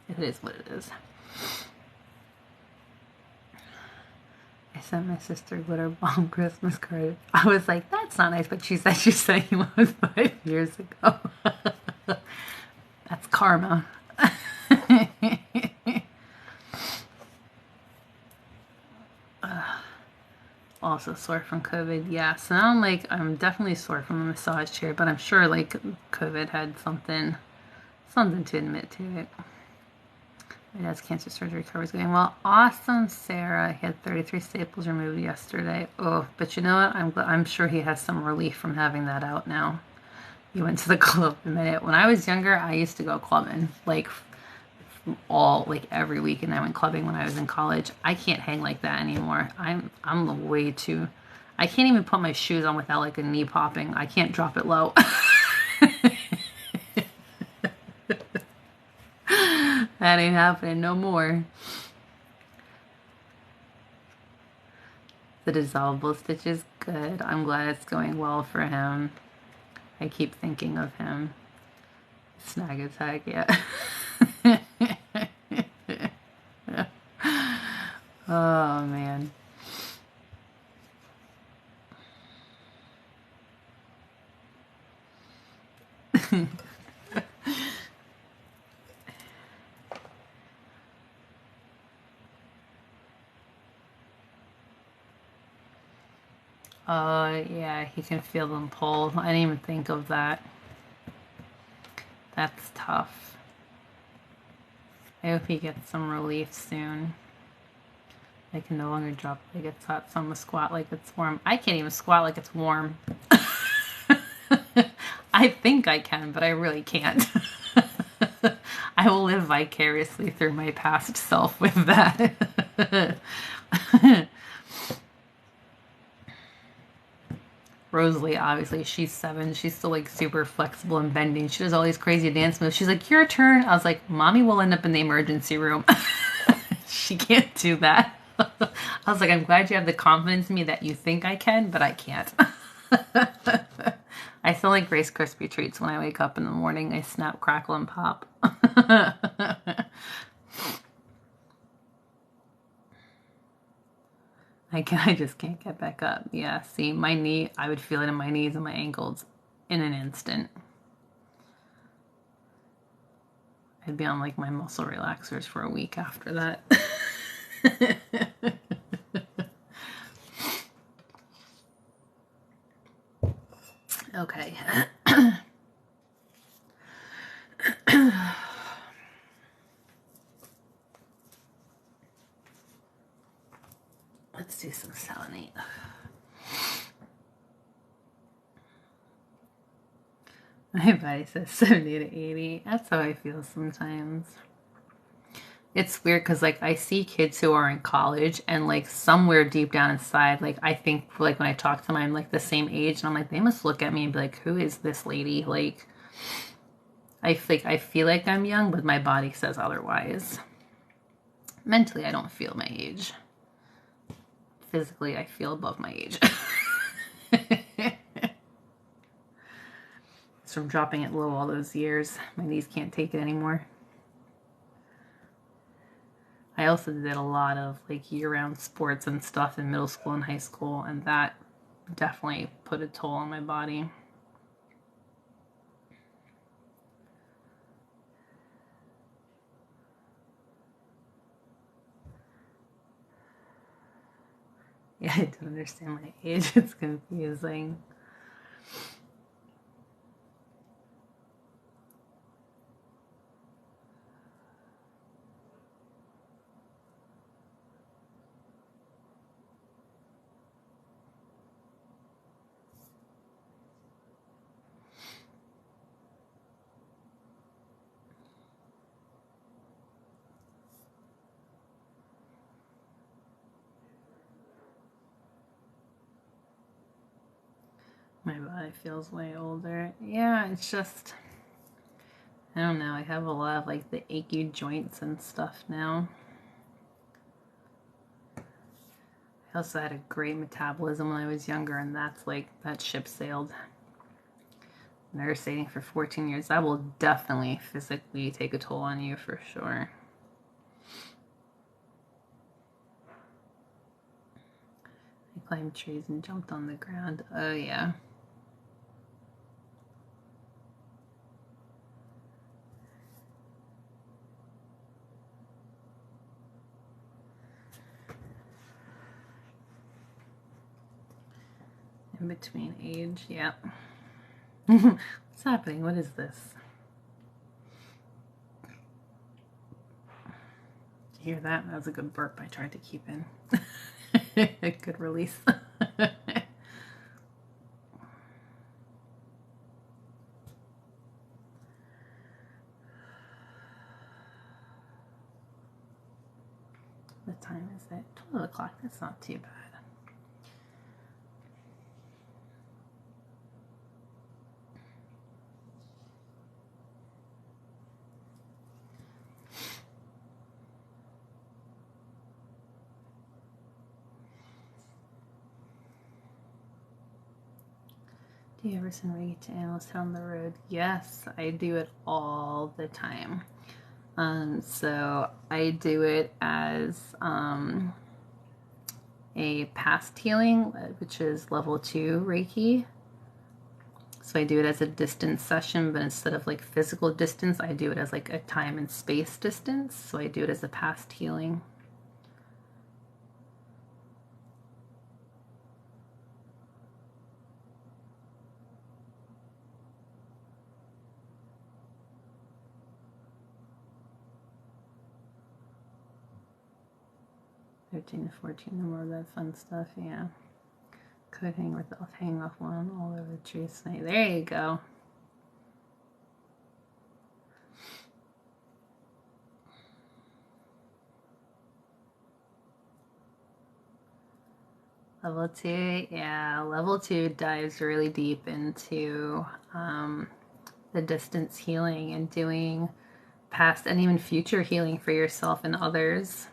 It is what it is. I sent my sister glitter bomb Christmas card. I was like, that's not nice, but she said she sent you one 5 years ago. That's karma. Also sore from COVID. Yeah, so now I'm definitely sore from the massage chair, but I'm sure like COVID had something to admit to it. My dad's cancer surgery recovery's going well. Awesome, Sarah. He had 33 staples removed yesterday. Oh, but you know what? I'm sure he has some relief from having that out now. He went to the club a minute. When I was younger, I used to go clubbing like every weekend. I went clubbing when I was in college. I can't hang like that anymore. I'm way too. I can't even put my shoes on without like a knee popping. I can't drop it low. That ain't happening no more. The dissolvable stitch is good. I'm glad it's going well for him. I keep thinking of him. Snag attack, yeah. Oh, man. Yeah, he can feel them pull. I didn't even think of that. That's tough. I hope he gets some relief soon. I can no longer drop like it's hot, so I'm gonna squat like it's warm. I can't even squat like it's warm. I think I can, but I really can't. I will live vicariously through my past self with that. Rosalie, obviously, she's 7. She's still like super flexible and bending. She does all these crazy dance moves. She's like, your turn. I was like, Mommy will end up in the emergency room. She can't do that. I was like, I'm glad you have the confidence in me that you think I can, but I can't. I feel like Rice Krispie treats when I wake up in the morning. I snap, crackle, and pop. I just can't get back up. Yeah, see, my knee, I would feel it in my knees and my ankles in an instant. I'd be on like my muscle relaxers for a week after that. Okay. Let's do some selenite. My body says 70 to 80. That's how I feel sometimes. It's weird because like I see kids who are in college and like somewhere deep down inside, like I think like when I talk to them, I'm like the same age and I'm like, they must look at me and be like, who is this lady? Like I feel like I'm young, but my body says otherwise. Mentally, I don't feel my age. Physically, I feel above my age. It's from dropping it low all those years. My knees can't take it anymore. I also did a lot of like year-round sports and stuff in middle school and high school, and that definitely put a toll on my body. Yeah, I don't understand my age. It's confusing. My body feels way older. Yeah, it's just, I don't know. I have a lot of like the achy joints and stuff now. I also had a great metabolism when I was younger, and that's like, that ship sailed. Nursing for 14 years. That will definitely physically take a toll on you for sure. I climbed trees and jumped on the ground. Oh, yeah. In between age, yeah. What's happening? What is this? Did you hear that? That was a good burp I tried to keep in. A good release. The time is it? 12 o'clock. That's not too bad. Do you ever send Reiki to animals down the road? Yes, I do it all the time. So I do it as a past healing, which is level 2 Reiki. So I do it as a distance session, but instead of like physical distance, I do it as like a time and space distance. So I do it as a past healing. "13 to 14, the more of that fun stuff," yeah. Could hang off one all over the tree snake. There you go. Level 2, yeah. Level 2 dives really deep into the distance healing and doing past and even future healing for yourself and others.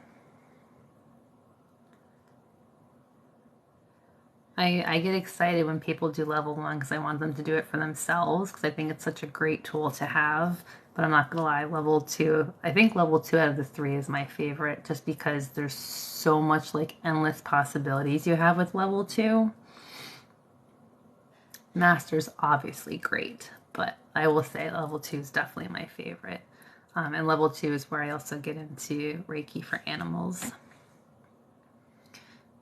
I get excited when people do level 1 because I want them to do it for themselves because I think it's such a great tool to have. But I'm not gonna lie, level 2, I think level 2 out of the 3 is my favorite just because there's so much like endless possibilities you have with level 2. Master's obviously great, but I will say level 2 is definitely my favorite. And level 2 is where I also get into Reiki for animals.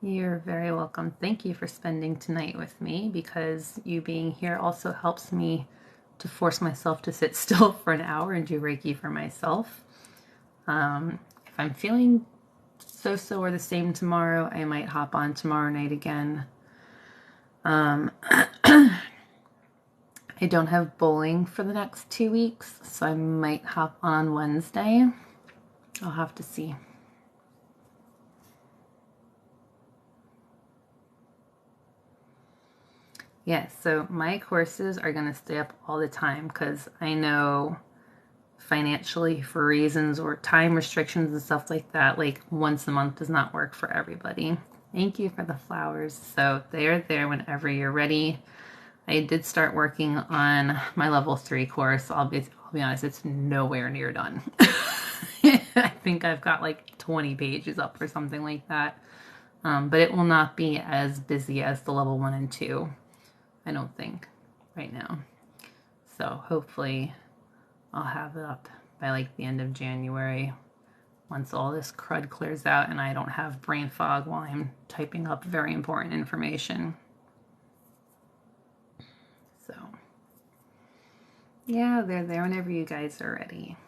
You're very welcome. Thank you for spending tonight with me because you being here also helps me to force myself to sit still for an hour and do Reiki for myself. If I'm feeling so or the same tomorrow, I might hop on tomorrow night again. I don't have bowling for the next 2 weeks, so I might hop on Wednesday. I'll have to see. Yes, so my courses are going to stay up all the time because I know financially for reasons or time restrictions and stuff like that, like once a month does not work for everybody. Thank you for the flowers. So they are there whenever you're ready. I did start working on my level 3 course. I'll be honest, it's nowhere near done. I think I've got like 20 pages up or something like that. But it will not be as busy as the level 1 and 2. I don't think right now. So hopefully I'll have it up by like the end of January once all this crud clears out and I don't have brain fog while I'm typing up very important information. So yeah, they're there whenever you guys are ready.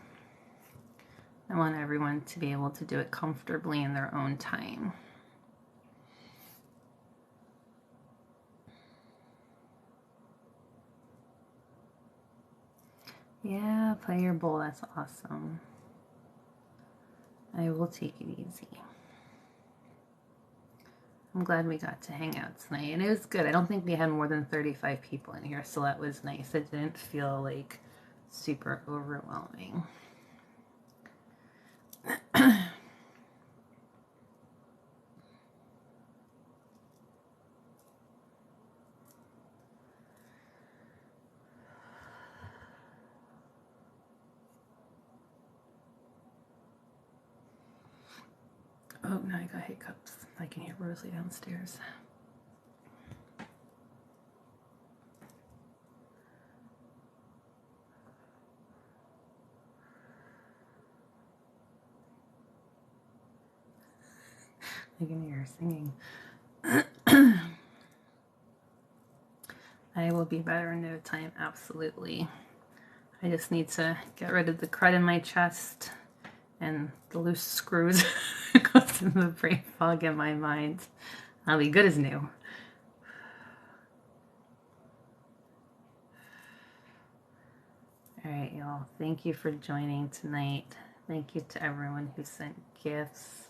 I want everyone to be able to do it comfortably in their own time. Yeah, play your bowl. That's awesome. I will take it easy. I'm glad we got to hang out tonight. And it was good. I don't think we had more than 35 people in here, so that was nice. It didn't feel like super overwhelming. Oh, now I got hiccups. I can hear Rosie downstairs. I can hear her singing. I will be better in no time, absolutely. I just need to get rid of the crud in my chest and the loose screws causing the brain fog in my mind. I'll be good as new. All right, y'all. Thank you for joining tonight. Thank you to everyone who sent gifts.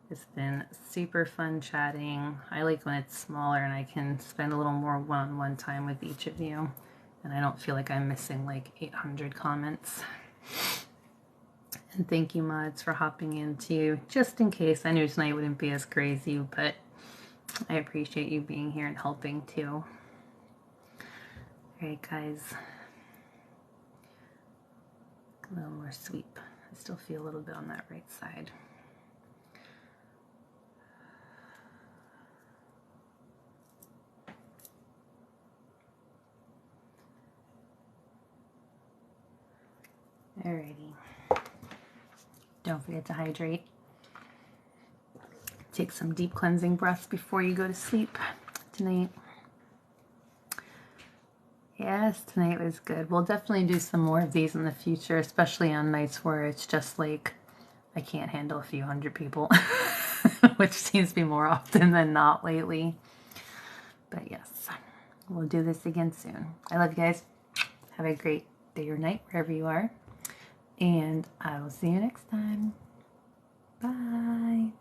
It's been super fun chatting. I like when it's smaller and I can spend a little more one-on-one time with each of you. And I don't feel like I'm missing like 800 comments. And thank you, mods, for hopping in too. Just in case, I knew tonight wouldn't be as crazy, but I appreciate you being here and helping too. Alright guys, a little more sweep. I still feel a little bit on that right side. Alrighty. Don't forget to hydrate. Take some deep cleansing breaths before you go to sleep tonight. Yes, tonight was good. We'll definitely do some more of these in the future, especially on nights where it's just like I can't handle a few hundred people, which seems to be more often than not lately. But yes, we'll do this again soon. I love you guys. Have a great day or night wherever you are. And I will see you next time. Bye.